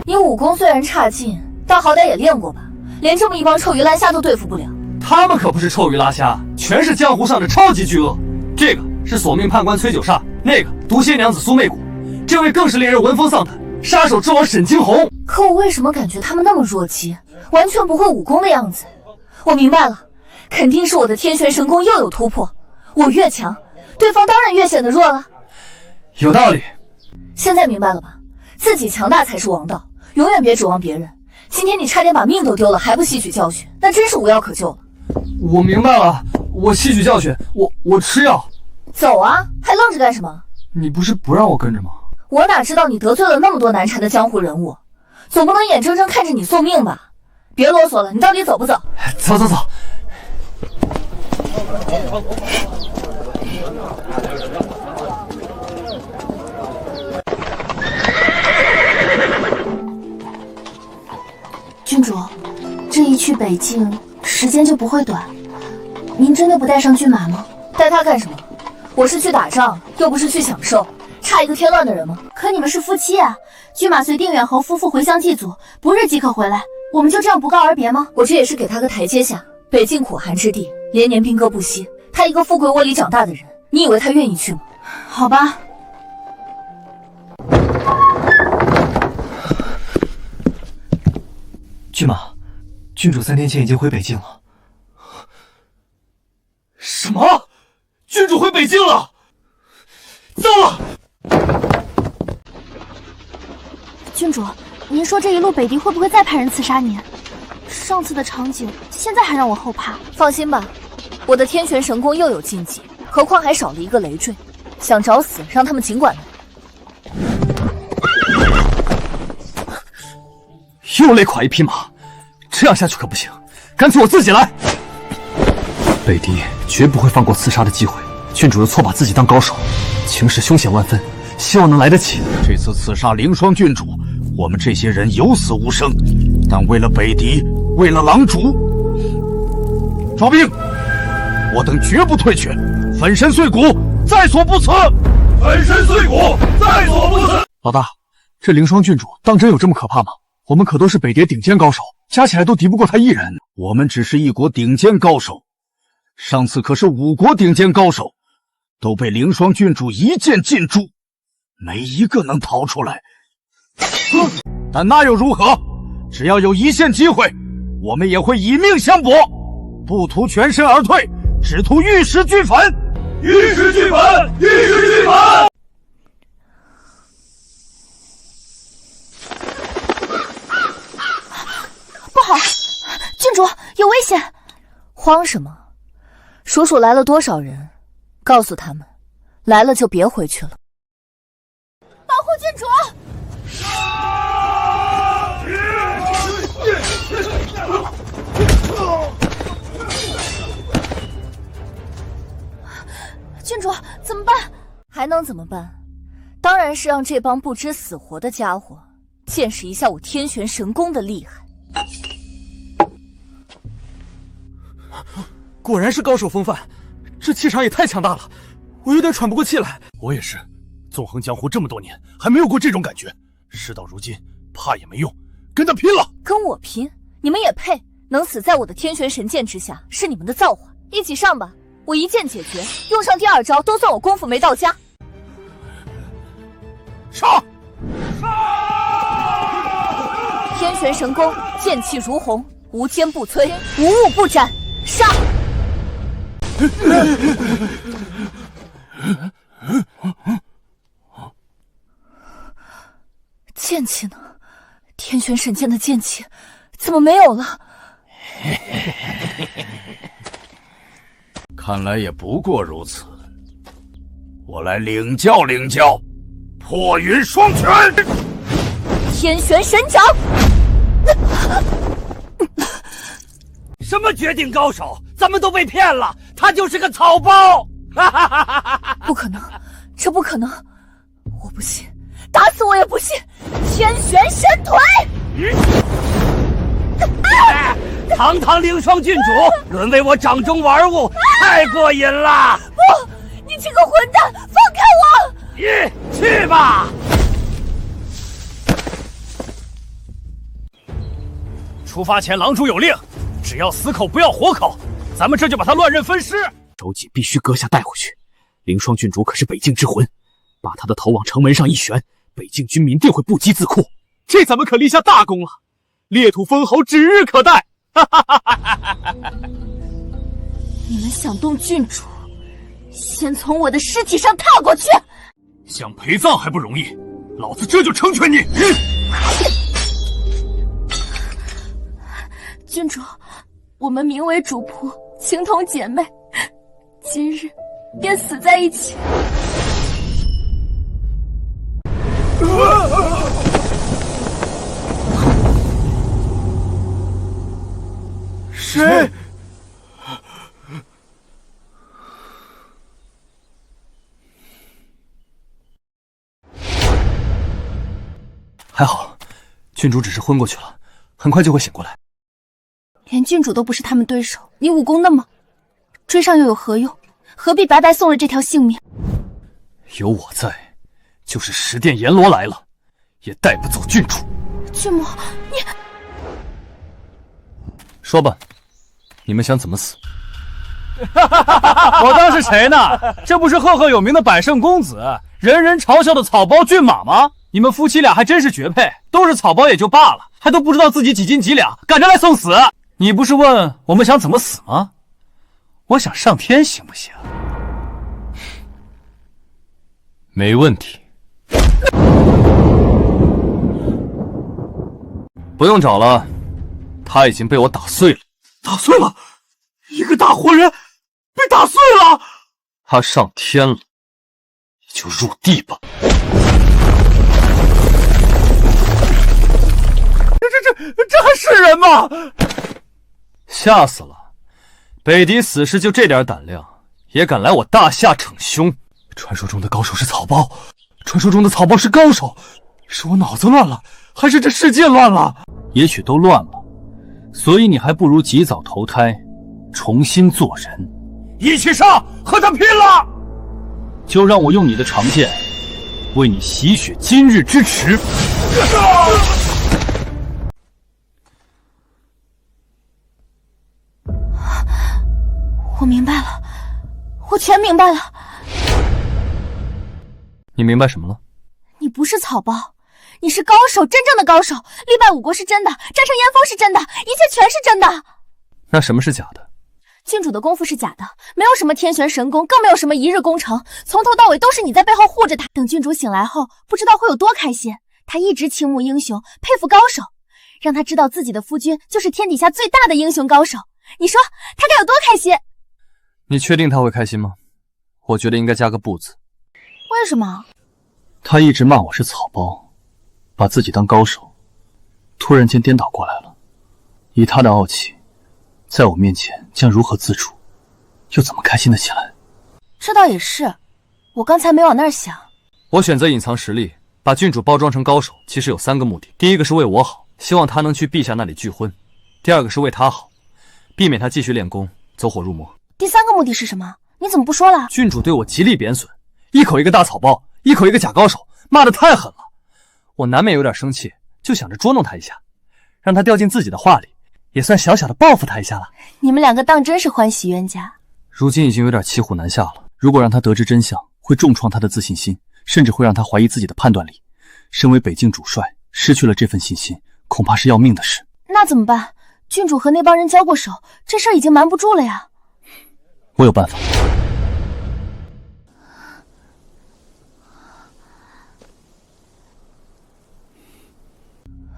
你武功虽然差劲，但好歹也练过吧？连这么一帮臭鱼烂虾都对付不了。他们可不是臭鱼拉虾，全是江湖上的超级巨鳄。这个是索命判官崔九煞，那个毒蝎娘子苏媚谷，这位更是令人闻风丧胆，杀手之王沈惊鸿。可我为什么感觉他们那么弱鸡，完全不会武功的样子？我明白了，肯定是我的天玄神功又有突破。我越强，对方当然越显得弱了。有道理。现在明白了吧？自己强大才是王道，永远别指望别人。今天你差点把命都丢了，还不吸取教训，那真是无药可救了。我明白了，我吸取教训，我吃药。走啊，还愣着干什么？你不是不让我跟着吗？我哪知道你得罪了那么多难缠的江湖人物，总不能眼睁睁看着你送命吧？别啰嗦了，你到底走不走？走。郡主，这一去北境，时间就不会短。您真的不带上骏马吗？带他干什么？我是去打仗，又不是去享受，差一个添乱的人吗？可你们是夫妻啊！骏马随定远侯夫妇回乡祭祖，不日即可回来。我们就这样不告而别吗？我这也是给他个台阶下。北境苦寒之地，连年兵戈不息，他一个富贵窝里长大的人，你以为他愿意去吗？好吧。骏马，郡主3天前已经回北境了。什么？郡主回北境了？糟了！郡主，您说这一路北敌会不会再派人刺杀您？上次的场景，现在还让我后怕。放心吧，我的天玄神功又有禁忌，何况还少了一个累赘。想找死，让他们尽管来。又累垮一匹马，这样下去可不行，干脆我自己来。北狄绝不会放过刺杀的机会，郡主又错把自己当高手，情势凶险万分，希望能来得及。这次刺杀凌霜郡主，我们这些人有死无生，但为了北狄，为了狼主，招兵！我等绝不退却，粉身碎骨，在所不辞！粉身碎骨，在所不辞！老大，这凌霜郡主当真有这么可怕吗？我们可都是北狄顶尖高手，加起来都敌不过他一人。我们只是一国顶尖高手，上次可是5国顶尖高手，都被凌霜郡主一剑尽诛，没一个能逃出来。但那又如何？只要有一线机会，我们也会以命相搏，不图全身而退，只图玉石俱焚。玉石俱焚，玉石俱焚！不好，郡主有危险！慌什么？数数来了多少人，告诉他们，来了就别回去了。保护郡主！郡主怎么办？还能怎么办？当然是让这帮不知死活的家伙见识一下我天玄神功的厉害。果然是高手风范，这气场也太强大了，我有点喘不过气来。我也是，纵横江湖这么多年，还没有过这种感觉。事到如今，怕也没用，跟他拼了！跟我拼？你们也配？能死在我的天玄神剑之下，是你们的造化。一起上吧，我一剑解决，用上第2招都算我功夫没到家。上！天玄神功，剑气如虹，无坚不摧，无物不斩。杀！剑气呢？天玄神剑的剑气怎么没有了？看来也不过如此。我来领教领教，破云双拳！天玄神掌！什么绝顶高手？咱们都被骗了，他就是个草包！不可能，这不可能！我不信，打死我也不信！天玄神腿！堂堂凌霜郡主，沦为我掌中玩物，太过瘾了！不，你这个混蛋，放开我！去吧！出发前，郎主有令，只要死口不要活口，咱们这就把他乱刃分尸。首级必须割下带回去。凌霜郡主可是北境之魂，把他的头往城门上一悬，北境军民定会不击自库。这咱们可立下大功了，裂土封侯指日可待。你们想动郡主，先从我的尸体上踏过去。想陪葬还不容易，老子这就成全你。郡主，我们名为主仆，情同姐妹，今日便死在一起。谁？还好，郡主只是昏过去了，很快就会醒过来。连郡主都不是他们对手，你武功那么，追上又有何用？何必白白送了这条性命？有我在，就是十殿阎罗来了，也带不走郡主。郡母，你说吧，你们想怎么死？我当是谁呢？这不是赫赫有名的百胜公子，人人嘲笑的草包骏马吗？你们夫妻俩还真是绝配，都是草包也就罢了，还都不知道自己几斤几两，赶着来送死。你不是问我们想怎么死吗？我想上天行不行？没问题。不用找了，他已经被我打碎了。打碎了？一个大活人被打碎了？他上天了，也就入地吧。这还是人吗？吓死了！北狄死士就这点胆量，也敢来我大夏逞凶？传说中的高手是草包，传说中的草包是高手，是我脑子乱了，还是这世界乱了？也许都乱了，所以你还不如及早投胎，重新做人。一起上，和他拼了！就让我用你的长剑，为你洗雪今日之耻。我明白了，我全明白了。你明白什么了？你不是草包，你是高手，真正的高手。力败五国是真的，战胜燕峰是真的，一切全是真的。那什么是假的？郡主的功夫是假的，没有什么天玄神功，更没有什么一日功成，从头到尾都是你在背后护着他。等郡主醒来后，不知道会有多开心。他一直倾慕英雄，佩服高手，让他知道自己的夫君就是天底下最大的英雄高手。你说他该有多开心？你确定他会开心吗？我觉得应该加个不字。为什么？他一直骂我是草包，把自己当高手，突然间颠倒过来了。以他的傲气，在我面前将如何自处，又怎么开心得起来？这倒也是，我刚才没往那儿想。我选择隐藏实力，把郡主包装成高手，其实有3个目的。第一个是为我好，希望他能去陛下那里拒婚；第二个是为他好，避免他继续练功，走火入魔。第3个目的是什么？你怎么不说了？郡主对我极力贬损，一口一个大草包，一口一个假高手，骂得太狠了。我难免有点生气，就想着捉弄他一下，让他掉进自己的话里，也算小小的报复他一下了。你们2个当真是欢喜冤家。如今已经有点骑虎难下了，如果让他得知真相，会重创他的自信心，甚至会让他怀疑自己的判断力。身为北境主帅，失去了这份信心，恐怕是要命的事。那怎么办？郡主和那帮人交过手，这事儿已经瞒不住了呀。我有办法。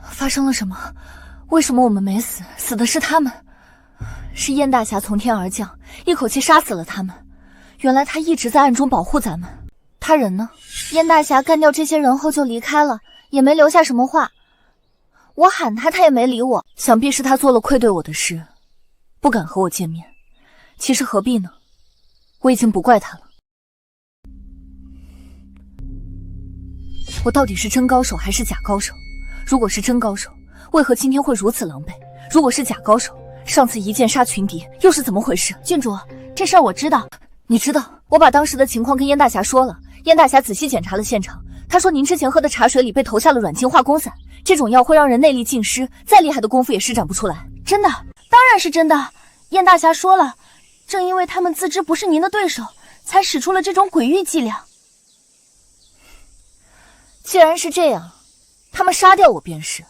发生了什么？为什么我们没死，死的是他们？是燕大侠从天而降，一口气杀死了他们。原来他一直在暗中保护咱们。他人呢？燕大侠干掉这些人后就离开了，也没留下什么话。我喊他，他也没理我，想必是他做了愧对我的事，不敢和我见面。其实何必呢？我已经不怪他了。我到底是真高手还是假高手？如果是真高手，为何今天会如此狼狈？如果是假高手，上次一剑杀群敌又是怎么回事？郡主，这事儿我知道。你知道？我把当时的情况跟燕大侠说了，燕大侠仔细检查了现场，他说您之前喝的茶水里被投下了软精化功散，这种药会让人内力尽失，再厉害的功夫也施展不出来。真的？当然是真的。燕大侠说了，正因为他们自知不是您的对手，才使出了这种诡异伎俩。既然是这样，他们杀掉我便是。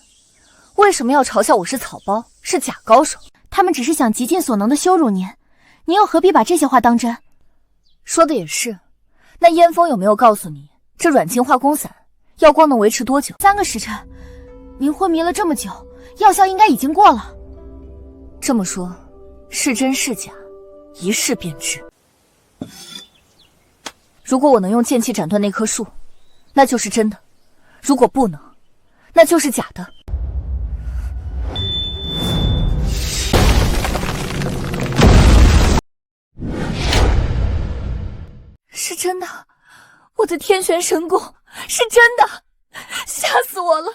为什么要嘲笑我是草包，是假高手？他们只是想极尽所能的羞辱您，您又何必把这些话当真？说的也是。那燕峰有没有告诉你，这软精化功散药光能维持多久？3个时辰。您昏迷了这么久，药效应该已经过了。这么说，是真是假，一试便知。如果我能用剑气斩断那棵树，那就是真的；如果不能，那就是假的。是真的，我的天旋神功是真的，吓死我了！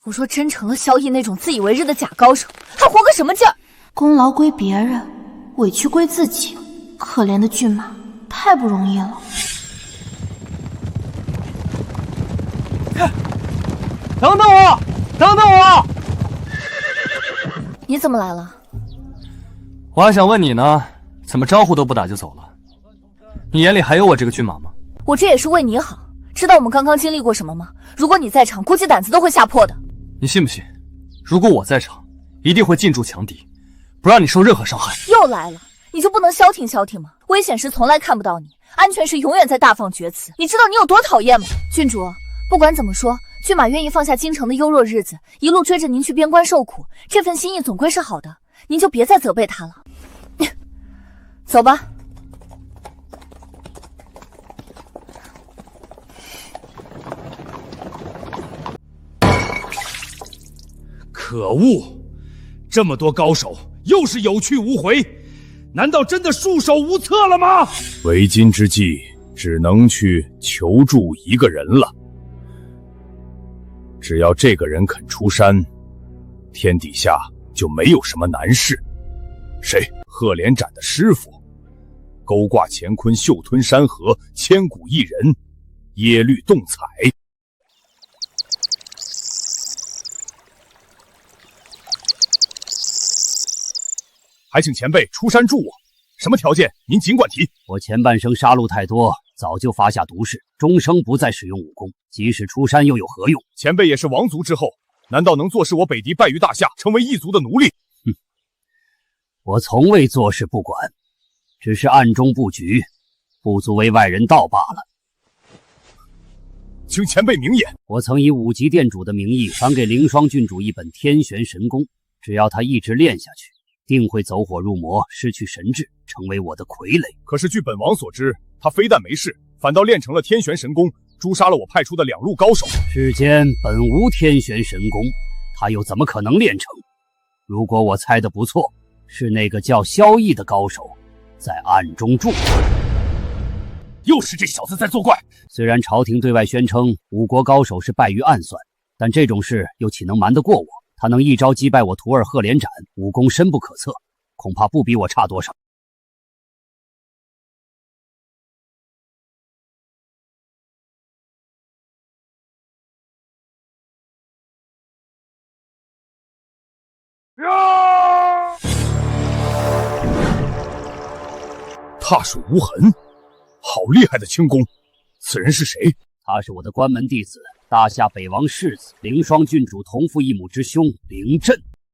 我若真成了萧逸那种自以为是的假高手，还活个什么劲儿？功劳归别人，委屈归自己，可怜的骏马，太不容易了。等等我，等等我！你怎么来了？我还想问你呢，怎么招呼都不打就走了？你眼里还有我这个骏马吗？我这也是为你好。知道我们刚刚经历过什么吗？如果你在场，估计胆子都会吓破的。你信不信？如果我在场，一定会进驻强敌，不让你受任何伤害。又来了，你就不能消停消停吗？危险时从来看不到你，安全时永远在大放厥词。你知道你有多讨厌吗？郡主，不管怎么说，骏马愿意放下京城的优弱日子，一路追着您去边关受苦，这份心意总归是好的，您就别再责备他了。走吧。可恶！这么多高手，又是有去无回，难道真的束手无策了吗？为今之计，只能去求助一个人了。只要这个人肯出山，天底下就没有什么难事。谁？赫连斩的师傅，勾挂乾坤，嗅吞山河，千古一人，耶律洞彩。还请前辈出山助我，什么条件您尽管提。我前半生杀戮太多，早就发下毒誓，终生不再使用武功，即使出山又有何用？前辈也是王族之后，难道能坐视我北狄败于大夏，成为异族的奴隶？哼，我从未坐视不管，只是暗中布局，不足为外人道罢了。请前辈明言。我曾以5级殿主的名义传给凌霜郡主一本天旋神功，只要他一直练下去，定会走火入魔，失去神智，成为我的傀儡。可是据本王所知，他非但没事，反倒练成了天旋神功，诛杀了我派出的2路高手。世间本无天旋神功，他又怎么可能练成？如果我猜得不错，是那个叫萧逸的高手在暗中助。又是这小子在作怪。虽然朝廷对外宣称5国高手是败于暗算，但这种事又岂能瞒得过我？他能一招击败我徒儿赫连斩，武功深不可测，恐怕不比我差多少。踏水无痕，好厉害的轻功！此人是谁？他是我的关门弟子大夏北王世子凌霜郡主同父异母之兄凌震。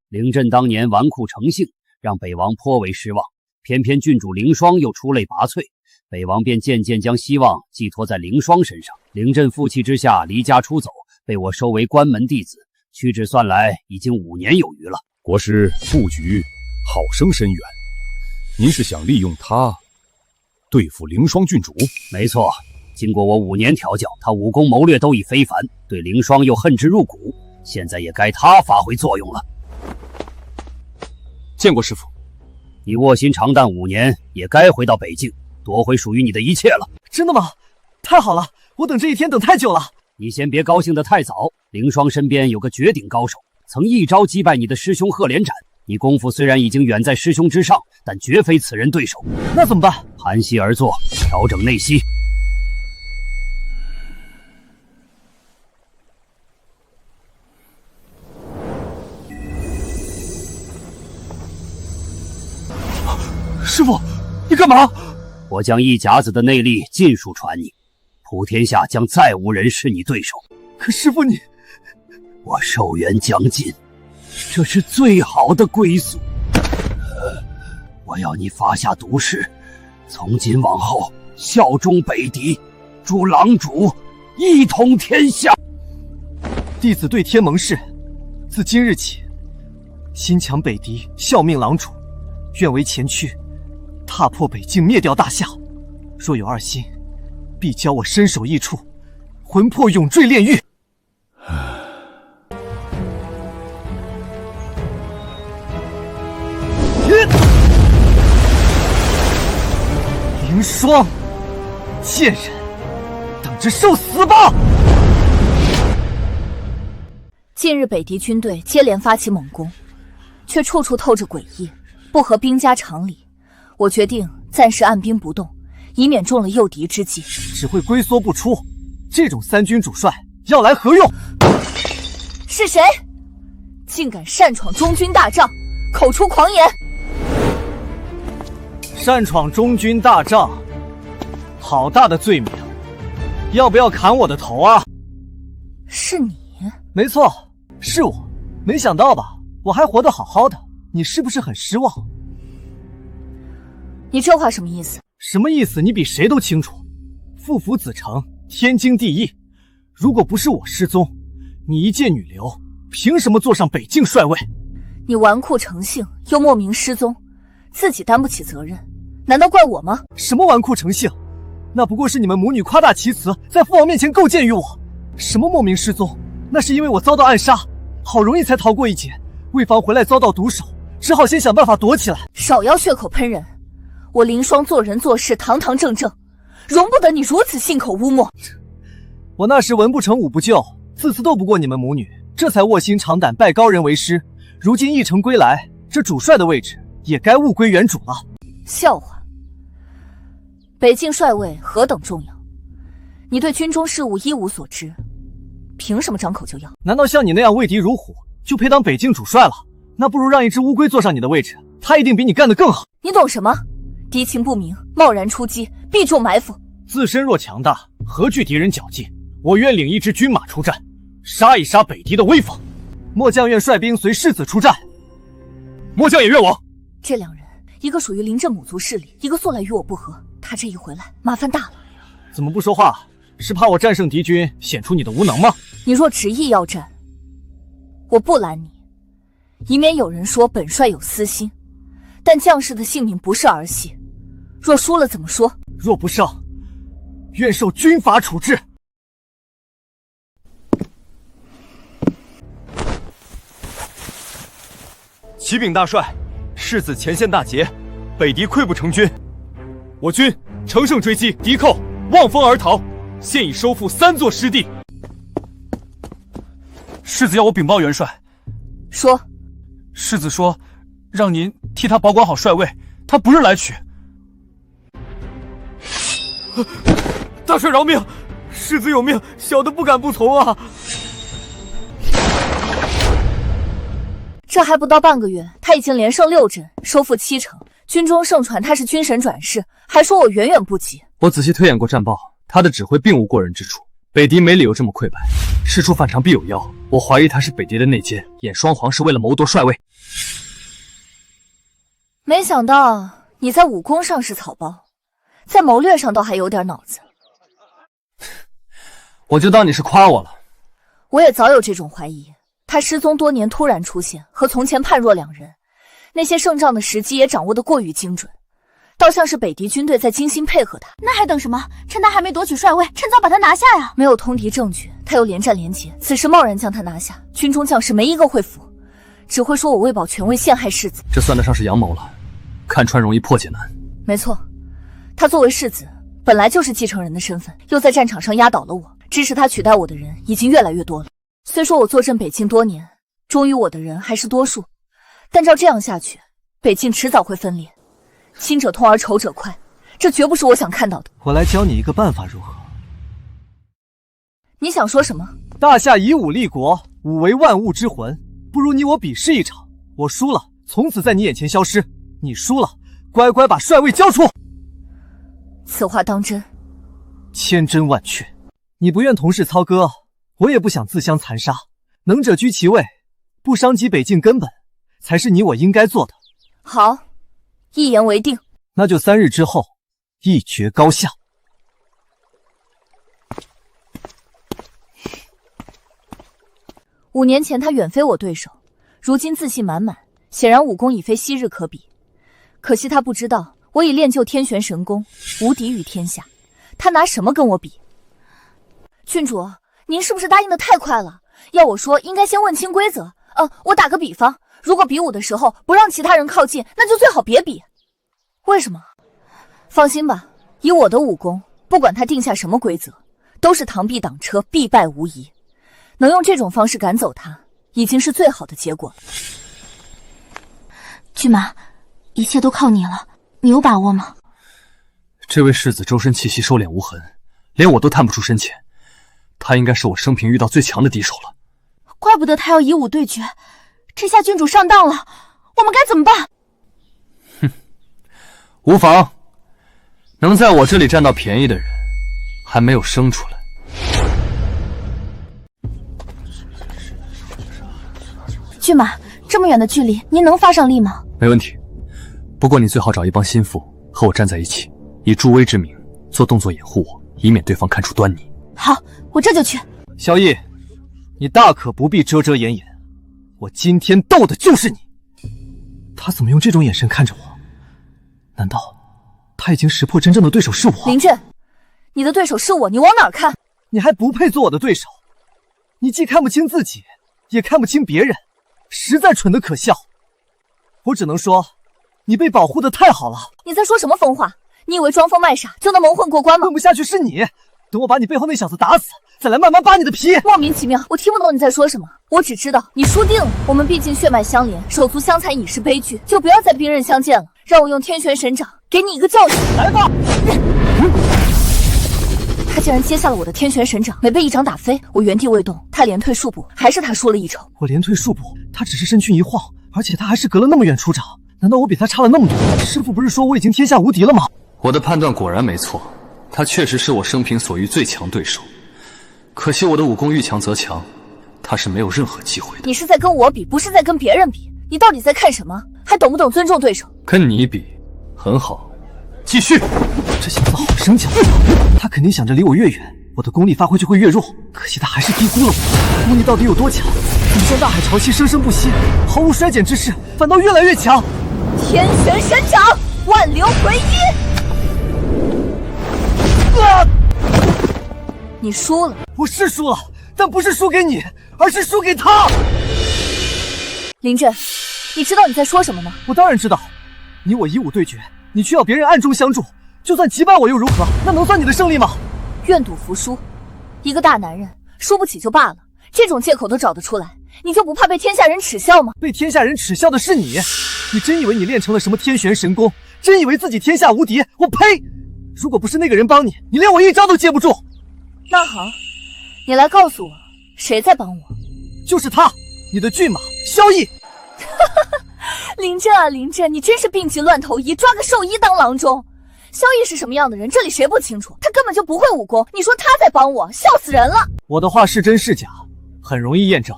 凌震当年纨绔成性，让北王颇为失望。偏偏郡主凌霜又出类拔萃，北王便渐渐将希望寄托在凌霜身上。凌震负气之下离家出走，被我收为关门弟子，屈指算来已经5年有余了。国师布局好生深远，您是想利用他对付凌霜郡主？没错，经过我5年调教，他武功谋略都已非凡，对凌霜又恨之入骨，现在也该他发挥作用了。见过师父。你卧薪尝胆5年，也该回到北境，夺回属于你的一切了。真的吗？太好了，我等这一天等太久了。你先别高兴得太早，凌霜身边有个绝顶高手，曾一招击败你的师兄赫连斩。你功夫虽然已经远在师兄之上，但绝非此人对手。那怎么办？盘膝而坐，调整内息。师父，你干嘛？我将一甲子的内力尽数传你，普天下将再无人是你对手。可师父你……我寿元将近，这是最好的归宿。我要你发下毒誓，从今往后效忠北狄，助狼主一统天下。弟子对天盟誓，自今日起，心强北狄，效命狼主，愿为前驱，踏破北境，灭掉大夏。若有二心，必教我身首异处，魂魄永坠炼狱。凌霜，贱人，等着受死吧！近日北狄军队接连发起猛攻，却处处透着诡异，不合兵家常理。我决定暂时按兵不动，以免中了诱敌之计。只会龟缩不出，这种三军主帅要来何用？是谁？竟敢擅闯中军大帐，口出狂言！擅闯中军大帐，好大的罪名！要不要砍我的头啊？是你？没错，是我。没想到吧，我还活得好好的，你是不是很失望？你这话什么意思？什么意思？你比谁都清楚。父父子承，天经地义。如果不是我失踪，你一介女流，凭什么坐上北境帅位？你纨绔成性，又莫名失踪，自己担不起责任，难道怪我吗？什么纨绔成性？那不过是你们母女夸大其词，在父王面前构建于我。什么莫名失踪？那是因为我遭到暗杀，好容易才逃过一劫，为防回来遭到毒手，只好先想办法躲起来。少要血口喷人！我凌霜做人做事堂堂正正，容不得你如此信口污蔑。我那时文不成武不就，次次斗不过你们母女，这才卧薪尝胆拜高人为师。如今一城归来，这主帅的位置也该物归原主了。笑话！北境帅位何等重要，你对军中事务一无所知，凭什么张口就要？难道像你那样畏敌如虎，就配当北境主帅了？那不如让一只乌龟坐上你的位置，他一定比你干得更好。你懂什么？敌情不明，贸然出击，必中埋伏。自身若强大，何惧敌人绞尽？我愿领一支军马出战，杀一杀北狄的威风。末将愿率兵随世子出战。末将也愿往。这两人，一个属于临阵母族势力，一个素来与我不和。他这一回来，麻烦大了。怎么不说话？是怕我战胜敌军，显出你的无能吗？你若执意要战，我不拦你，以免有人说本帅有私心。但将士的性命不是儿戏，若输了怎么说？若不胜，愿受军法处置。启禀大帅，世子前线大捷，北狄溃不成军，我军乘胜追击，敌寇望风而逃，现已收复3座失地。世子要我禀报元帅。说。世子说，让您替他保管好帅位，他不日来取。大帅饶命！世子有命，小的不敢不从啊！这还不到半个月，他已经连胜6阵，收复7城。军中盛传他是军神转世，还说我远远不及。我仔细推演过战报，他的指挥并无过人之处，北狄没理由这么溃败，事出反常必有妖。我怀疑他是北狄的内奸，演双簧是为了谋夺帅位。没想到你在武功上是草包，在谋略上倒还有点脑子。我就当你是夸我了。我也早有这种怀疑，他失踪多年突然出现，和从前判若两人。那些胜仗的时机也掌握得过于精准，倒像是北狄军队在精心配合他。那还等什么？趁他还没夺取帅位，趁早把他拿下呀！没有通敌证据，他又连战连捷，此时贸然将他拿下，军中将士没一个会服，只会说我为保权位陷害世子。这算得上是阳谋了，看穿容易破解难。没错，他作为世子，本来就是继承人的身份，又在战场上压倒了我，支持他取代我的人已经越来越多了。虽说我坐镇北境多年，忠于我的人还是多数，但照这样下去，北境迟早会分裂，亲者痛而仇者快，这绝不是我想看到的。我来教你一个办法，如何？你想说什么？大夏以武立国，武为万物之魂，不如你我比试一场，我输了，从此在你眼前消失；你输了，乖乖把帅位交出。此话当真？千真万确。你不愿同室操戈，我也不想自相残杀。能者居其位，不伤及北境根本，才是你我应该做的。好，一言为定。那就3日之后，一决高下。5年前他远非我对手，如今自信满满，显然武功已非昔日可比。可惜他不知道，我已练就天玄神功，无敌于天下。他拿什么跟我比？郡主，您是不是答应的太快了？要我说，应该先问清规则。我打个比方，如果比武的时候不让其他人靠近，那就最好别比。为什么？放心吧，以我的武功，不管他定下什么规则，都是螳臂挡车，必败无疑。能用这种方式赶走他，已经是最好的结果了。骏马，一切都靠你了，你有把握吗？这位世子周身气息收敛无痕，连我都探不出深浅，他应该是我生平遇到最强的敌手了。怪不得他要以武对决，这下郡主上当了，我们该怎么办？无妨，能在我这里占到便宜的人，还没有生出来。骏马，这么远的距离，您能发上力吗？没问题，不过你最好找一帮心腹和我站在一起，以助威之名做动作掩护我，以免对方看出端倪。好，我这就去。萧逸，你大可不必遮遮掩掩，我今天斗的就是你。他怎么用这种眼神看着我？难道他已经识破真正的对手是我？林震，你的对手是我，你往哪儿看？你还不配做我的对手，你既看不清自己，也看不清别人，实在蠢得可笑。我只能说，你被保护的太好了。你在说什么疯话？你以为装疯卖傻就能蒙混过关吗？混不下去是你，等我把你背后那小子打死，再来慢慢扒你的皮。莫名其妙，我听不懂你在说什么。我只知道你输定了。我们毕竟血脉相连，手足相残已是悲剧，就不要再兵刃相见了。让我用天玄神掌给你一个教训。来吧！他竟然接下了我的天玄神掌，没被一掌打飞。我原地未动，他连退数步，还是他输了一筹。我连退数步，他只是身躯一晃，而且他还是隔了那么远出掌。难道我比他差了那么多？师父不是说我已经天下无敌了吗？我的判断果然没错，他确实是我生平所遇最强对手。可惜我的武功遇强则强，他是没有任何机会的。你是在跟我比，不是在跟别人比。你到底在看什么？还懂不懂尊重对手？跟你比，很好，继续。这小子好生巧，他肯定想着离我越远，我的功力发挥就会越弱。可惜他还是低估了我，功力到底有多强？怎么像大海潮汐生生不息，毫无衰减之势，反倒越来越强？天玄神掌，万流回一！你输了。我是输了，但不是输给你，而是输给他。林震，你知道你在说什么吗？我当然知道，你我以武对决，你却要别人暗中相助，就算击败我又如何？那能算你的胜利吗？愿赌服输，一个大男人输不起就罢了，这种借口都找得出来，你就不怕被天下人耻笑吗？被天下人耻笑的是你，你真以为你练成了什么天玄神功？真以为自己天下无敌？我呸！如果不是那个人帮你，你连我一招都接不住。那好，你来告诉我，谁在帮我？就是他，你的骏马萧逸。林震啊林震，你真是病急乱投医，抓个兽医当郎中。萧逸是什么样的人，这里谁不清楚？他根本就不会武功，你说他在帮我，笑死人了！我的话是真是假，很容易验证。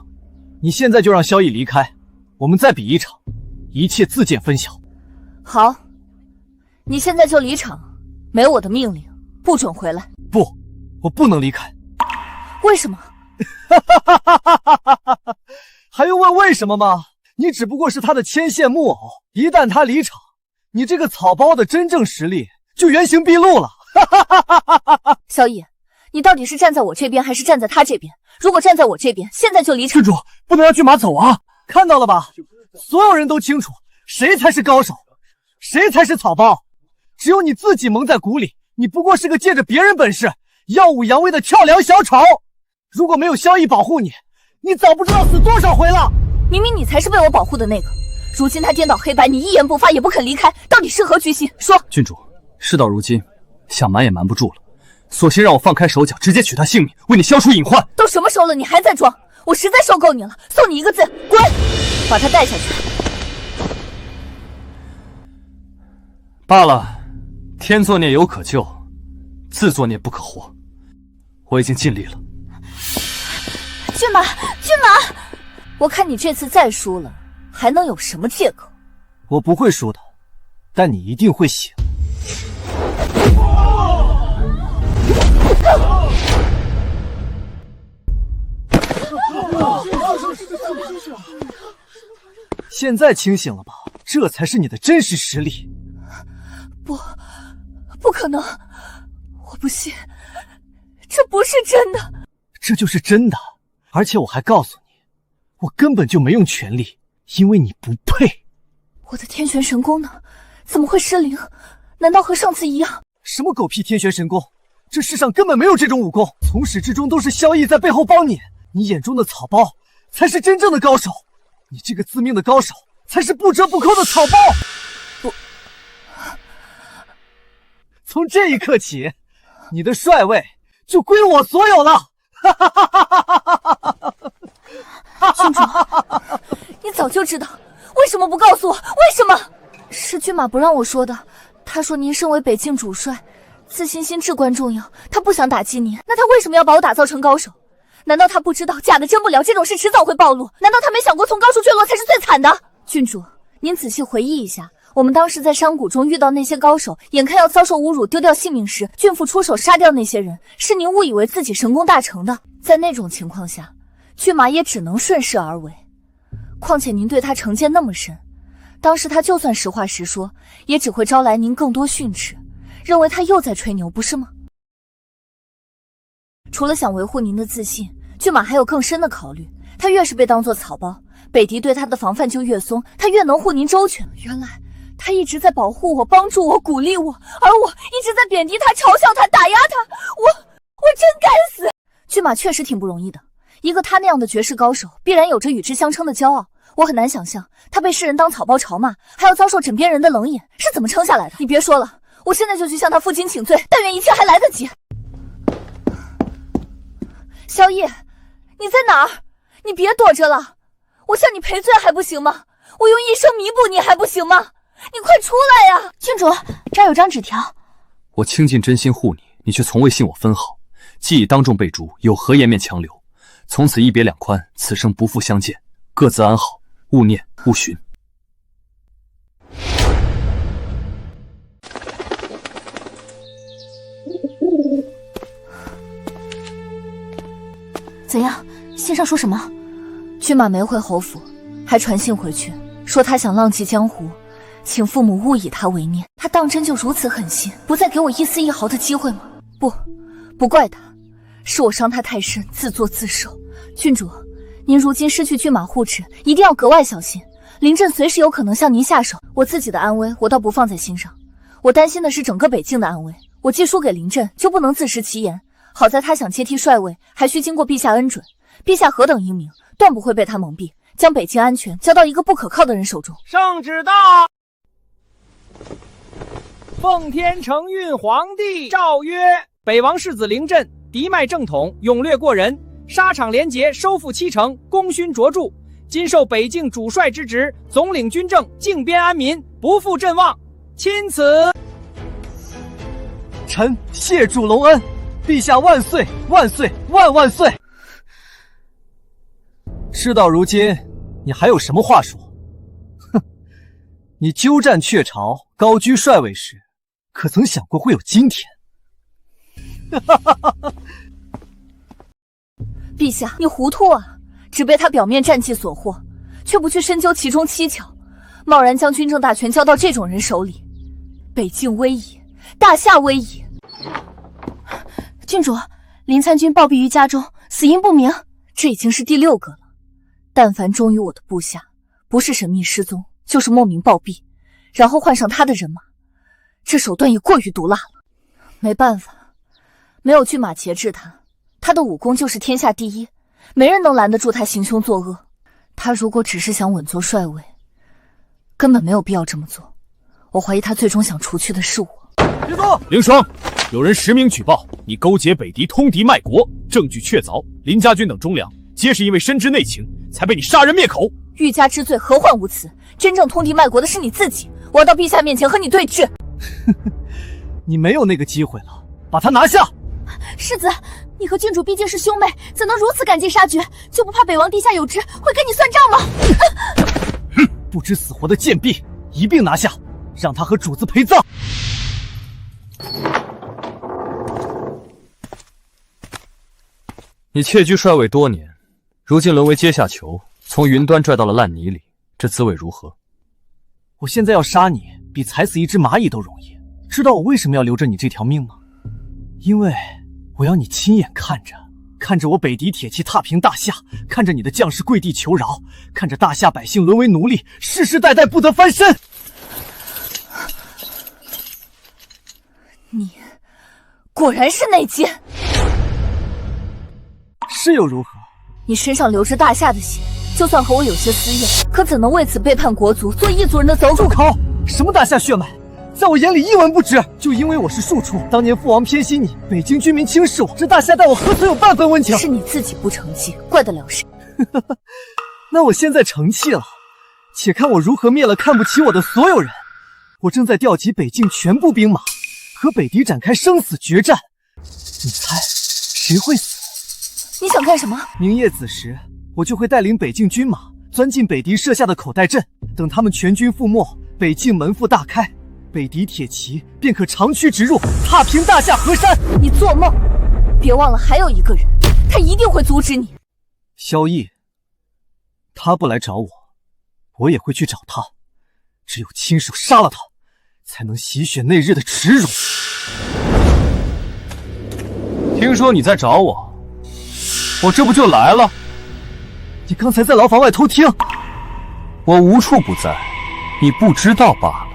你现在就让萧逸离开，我们再比一场，一切自见分晓。好，你现在就离场，没我的命令，不准回来。不，我不能离开。为什么？还用问为什么吗？你只不过是他的牵线木偶，一旦他离场，你这个草包的真正实力就原形毕露了。萧逸，你到底是站在我这边还是站在他这边？如果站在我这边，现在就离场。郡主，不能让骏马走啊！看到了吧？所有人都清楚，谁才是高手，谁才是草包。只有你自己蒙在鼓里，你不过是个借着别人本事耀武扬威的跳梁小丑。如果没有萧逸保护你，你早不知道死多少回了。明明你才是被我保护的那个，如今他颠倒黑白，你一言不发也不肯离开，到底是何居心？说。郡主，事到如今，想瞒也瞒不住了，索性让我放开手脚，直接取他性命，为你消除隐患。都什么时候了，你还在装？我实在受够你了，送你一个字，滚！把他带下去。罢了，天作孽犹可救，自作孽不可活。我已经尽力了。骏马，骏马！我看你这次再输了，还能有什么借口？我不会输的，但你一定会醒。现在清醒了吧？这才是你的真实实力。不可能，我不信，这不是真的。这就是真的，而且我还告诉你，我根本就没用全力，因为你不配。我的天旋神功呢？怎么会失灵？难道和上次一样？什么狗屁天旋神功？这世上根本没有这种武功，从始至终都是萧逸在背后帮你。你眼中的草包才是真正的高手，你这个自命的高手才是不折不扣的草包。从这一刻起，你的帅位就归我所有了。郡主，你早就知道，为什么不告诉我？为什么？是骏马不让我说的。他说您身为北境主帅，自信心至关重要，他不想打击您。那他为什么要把我打造成高手？难道他不知道假的真不了，这种事迟早会暴露？难道他没想过从高处坠落才是最惨的？郡主，您仔细回忆一下，我们当时在山谷中遇到那些高手，眼看要遭受侮辱丢掉性命时，郡父出手杀掉那些人，是您误以为自己神功大成的。在那种情况下，骏马也只能顺势而为。况且您对他成见那么深，当时他就算实话实说，也只会招来您更多训斥，认为他又在吹牛，不是吗？除了想维护您的自信，骏马还有更深的考虑。他越是被当作草包，北狄对他的防范就越松，他越能护您周全。原来他一直在保护我，帮助我，鼓励我，而我一直在贬低他，嘲笑他，打压他。我真该死。骏马确实挺不容易的，一个他那样的绝世高手，必然有着与之相称的骄傲。我很难想象他被世人当草包嘲骂，还要遭受枕边人的冷眼，是怎么撑下来的。你别说了，我现在就去向他负荆请罪，但愿一切还来得及。萧逸，你在哪儿？你别躲着了，我向你赔罪还不行吗？我用一生弥补你还不行吗？你快出来呀！郡主，这儿有张纸条。我倾尽真心护你，你却从未信我分毫，既已当众被逐，有何颜面强留？从此一别两宽，此生不复相见，各自安好，勿念勿寻。怎样？信上说什么？骏马没回侯府，还传信回去，说他想浪迹江湖，请父母勿以他为念。他当真就如此狠心，不再给我一丝一毫的机会吗？不怪他，是我伤他太深，自作自受。郡主，您如今失去骏马护持，一定要格外小心。临阵随时有可能向您下手。我自己的安危，我倒不放在心上，我担心的是整个北境的安危。我既输给临阵，就不能自食其言。好在他想接替帅位，还需经过陛下恩准。陛下何等英明，断不会被他蒙蔽，将北境安全交到一个不可靠的人手中。圣旨到！奉天承运皇帝诏曰：北王世子临阵，嫡脉正统，勇略过人，沙场连结，收复7城，功勋卓著。今受北境主帅之职，总领军政，靖边安民，不负阵望。钦此。臣谢主隆恩，陛下万岁万岁万万岁！事到如今，你还有什么话说？哼，你鸠占鹊巢，高居帅位时，可曾想过会有今天？陛下，你糊涂啊！只被他表面战绩所惑，却不去深究其中蹊跷，贸然将军政大权交到这种人手里，北境危矣，大夏危矣。郡主，林参军暴毙于家中，死因不明。这已经是第6个了。但凡忠于我的部下，不是神秘失踪，就是莫名暴毙，然后换上他的人马，这手段也过于毒辣了。没办法，没有骏马节制他，他的武功就是天下第一，没人能拦得住他行凶作恶。他如果只是想稳坐帅位，根本没有必要这么做。我怀疑他最终想除去的是我。别走！凌霜，有人实名举报你勾结北狄，通敌卖国，证据确凿。林家军等忠良皆是因为深知内情，才被你杀人灭口。欲加之罪，何患无辞？真正通敌卖国的是你自己。我要到陛下面前和你对峙。你没有那个機會了，把他拿下！世子，你和郡主毕竟是兄妹，怎能如此赶尽杀绝？就不怕北王陛下有知，会跟你算账吗？不知死活的贱婢，一并拿下，让他和主子陪葬。你窃居帅位多年，如今沦为阶下囚，从云端拽到了烂泥里，这滋味如何？我现在要杀你，比踩死一只蚂蚁都容易。知道我为什么要留着你这条命吗？因为我要你亲眼看着我北狄铁骑踏平大夏，看着你的将士跪地求饶，看着大夏百姓沦为奴隶，世世代代不得翻身。你果然是内奸，是又如何？你身上流着大夏的血，就算和我有些私怨，可怎能为此背叛国族，做异族人的走狗？住口！什么大夏血脉，在我眼里一文不值。就因为我是庶出，当年父王偏心你，北京军民轻视我，这大夏待我何曾有半分温情？是你自己不成器，怪得了谁？那我现在成器了，且看我如何灭了看不起我的所有人。我正在调集北境全部兵马，和北狄展开生死决战。你猜谁会死？你想干什么？明夜子时，我就会带领北境军马钻进北狄设下的口袋阵，等他们全军覆没，北境门户大开，北狄铁骑便可长驱直入，踏平大夏河山。你做梦！别忘了还有一个人，他一定会阻止你。萧逸，他不来找我，我也会去找他。只有亲手杀了他，才能洗雪那日的耻辱。听说你在找我，我这不就来了？你刚才在牢房外偷听，我无处不在，你不知道罢了。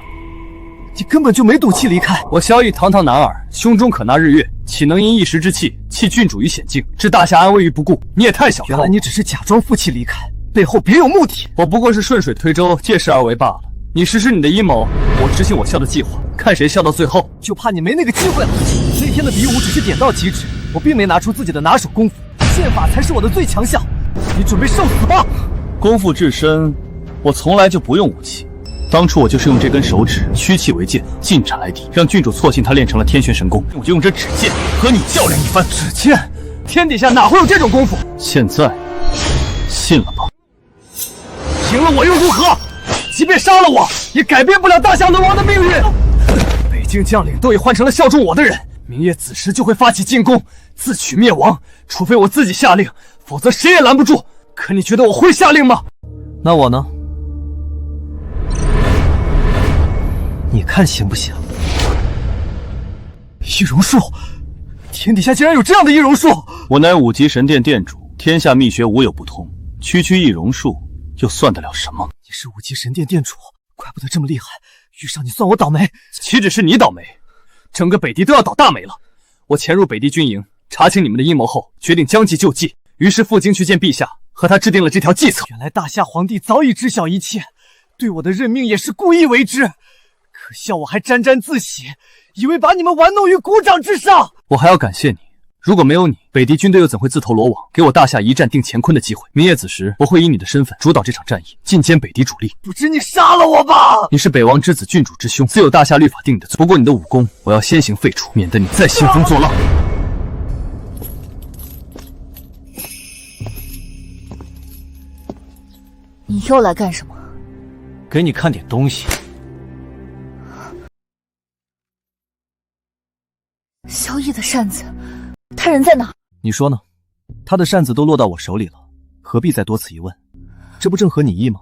你根本就没赌气离开。我萧逸堂堂男儿，胸中可纳日月，岂能因一时之气弃郡主于险境，置大夏安危于不顾？你也太小看我。原来你只是假装负气离开，背后别有目的。我不过是顺水推舟，借势而为罢了。你实施你的阴谋，我执行我笑的计划，看谁笑到最后。就怕你没那个机会了。那天的比武只是点到即止，我并没拿出自己的拿手功夫，剑法才是我的最强项。你准备受死吧！功夫至深，我从来就不用武器。当初我就是用这根手指屈气为剑，进斩来敌，让郡主错信他练成了天旋神功，我就用这指剑和你较量一番。指剑？天底下哪会有这种功夫？现在信了吧？赢了我又如何？即便杀了我，也改变不了大夏沦亡的命运。北境将领都已换成了效忠我的人，明夜子时就会发起进攻，自取灭亡。除非我自己下令，否则谁也拦不住。可你觉得我会下令吗？那我呢？你看行不行？易容术，天底下竟然有这样的易容术！我乃五级神殿殿主，天下秘学无有不通，区区易容术又算得了什么？你是五级神殿殿主，怪不得这么厉害。遇上你算我倒霉。岂止是你倒霉，整个北狄都要倒大霉了。我潜入北狄军营，查清你们的阴谋后，决定将计就计，于是赴京去见陛下，和他制定了这条计策。原来大夏皇帝早已知晓一切，对我的任命也是故意为之。可笑我还沾沾自喜，以为把你们玩弄于股掌之上。我还要感谢你，如果没有你，北狄军队又怎会自投罗网，给我大夏一战定乾坤的机会？明夜子时，我会以你的身份主导这场战役，进歼北狄主力。不知你杀了我吧！你是北王之子，郡主之兄，自有大夏律法定你的罪。不过你的武功，我要先行废除，免得你再兴风作浪。你又来干什么？给你看点东西。萧逸的扇子，他人在哪？你说呢？他的扇子都落到我手里了，何必再多此一问？这不正合你意吗？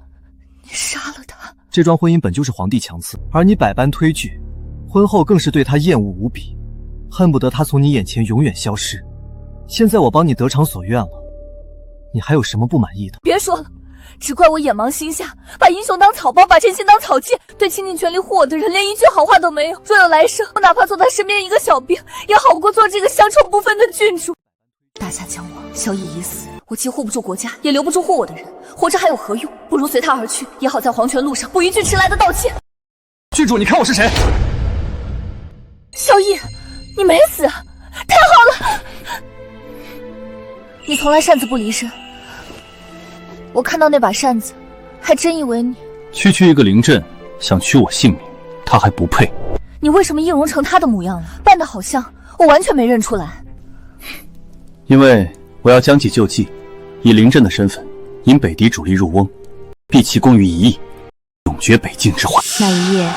你杀了他！这桩婚姻本就是皇帝强赐，而你百般推拒，婚后更是对他厌恶无比，恨不得他从你眼前永远消失。现在我帮你得偿所愿了，你还有什么不满意的？别说了，只怪我眼盲心瞎，把英雄当草包，把真心当草芥，对倾尽全力护我的人连一句好话都没有。若有来生，我哪怕做他身边一个小兵，也好过做这个乡愁不分的郡主。大夏将亡，萧逸已死，我既护不住国家，也留不住护我的人，活着还有何用？不如随他而去，也好在黄泉路上不一句迟来的道歉。郡主，你看我是谁？萧逸，你没死，太好了！你从来扇子不离身，我看到那把扇子，还真以为你……区一个临阵，想取我性命，他还不配。你为什么易容成他的模样了？扮得好像，我完全没认出来。因为我要将计就计，以临阵的身份引北狄主力入瓮，毕其功于一役，永绝北境之患。那一夜，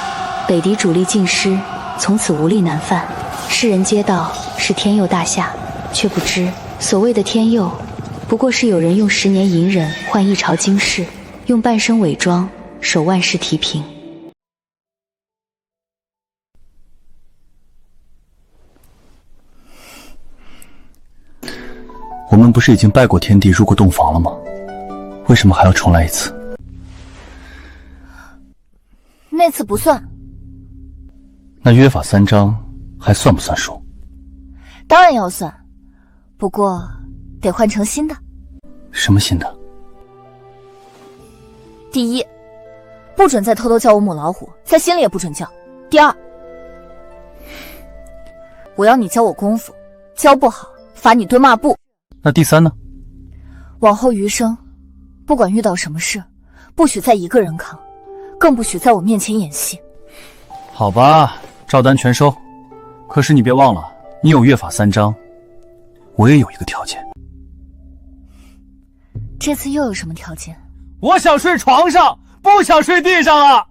北狄主力尽失，从此无力南犯。世人皆道是天佑大夏，却不知所谓的天佑，不过是有人用10年隐忍换一朝惊世，用半生伪装守万世提平。我们不是已经拜过天地，入过洞房了吗？为什么还要重来一次？那次不算。那约法3章还算不算数？当然要算，不过得换成新的。什么新的？第一，不准再偷偷叫我母老虎，在心里也不准叫。第二，我要你教我功夫，教不好罚你蹲抹布。那第三呢？往后余生，不管遇到什么事，不许再一个人扛，更不许在我面前演戏。好吧，照单全收。可是你别忘了，你有约法3章，我也有一个条件。这次又有什么条件？我想睡床上，不想睡地上了。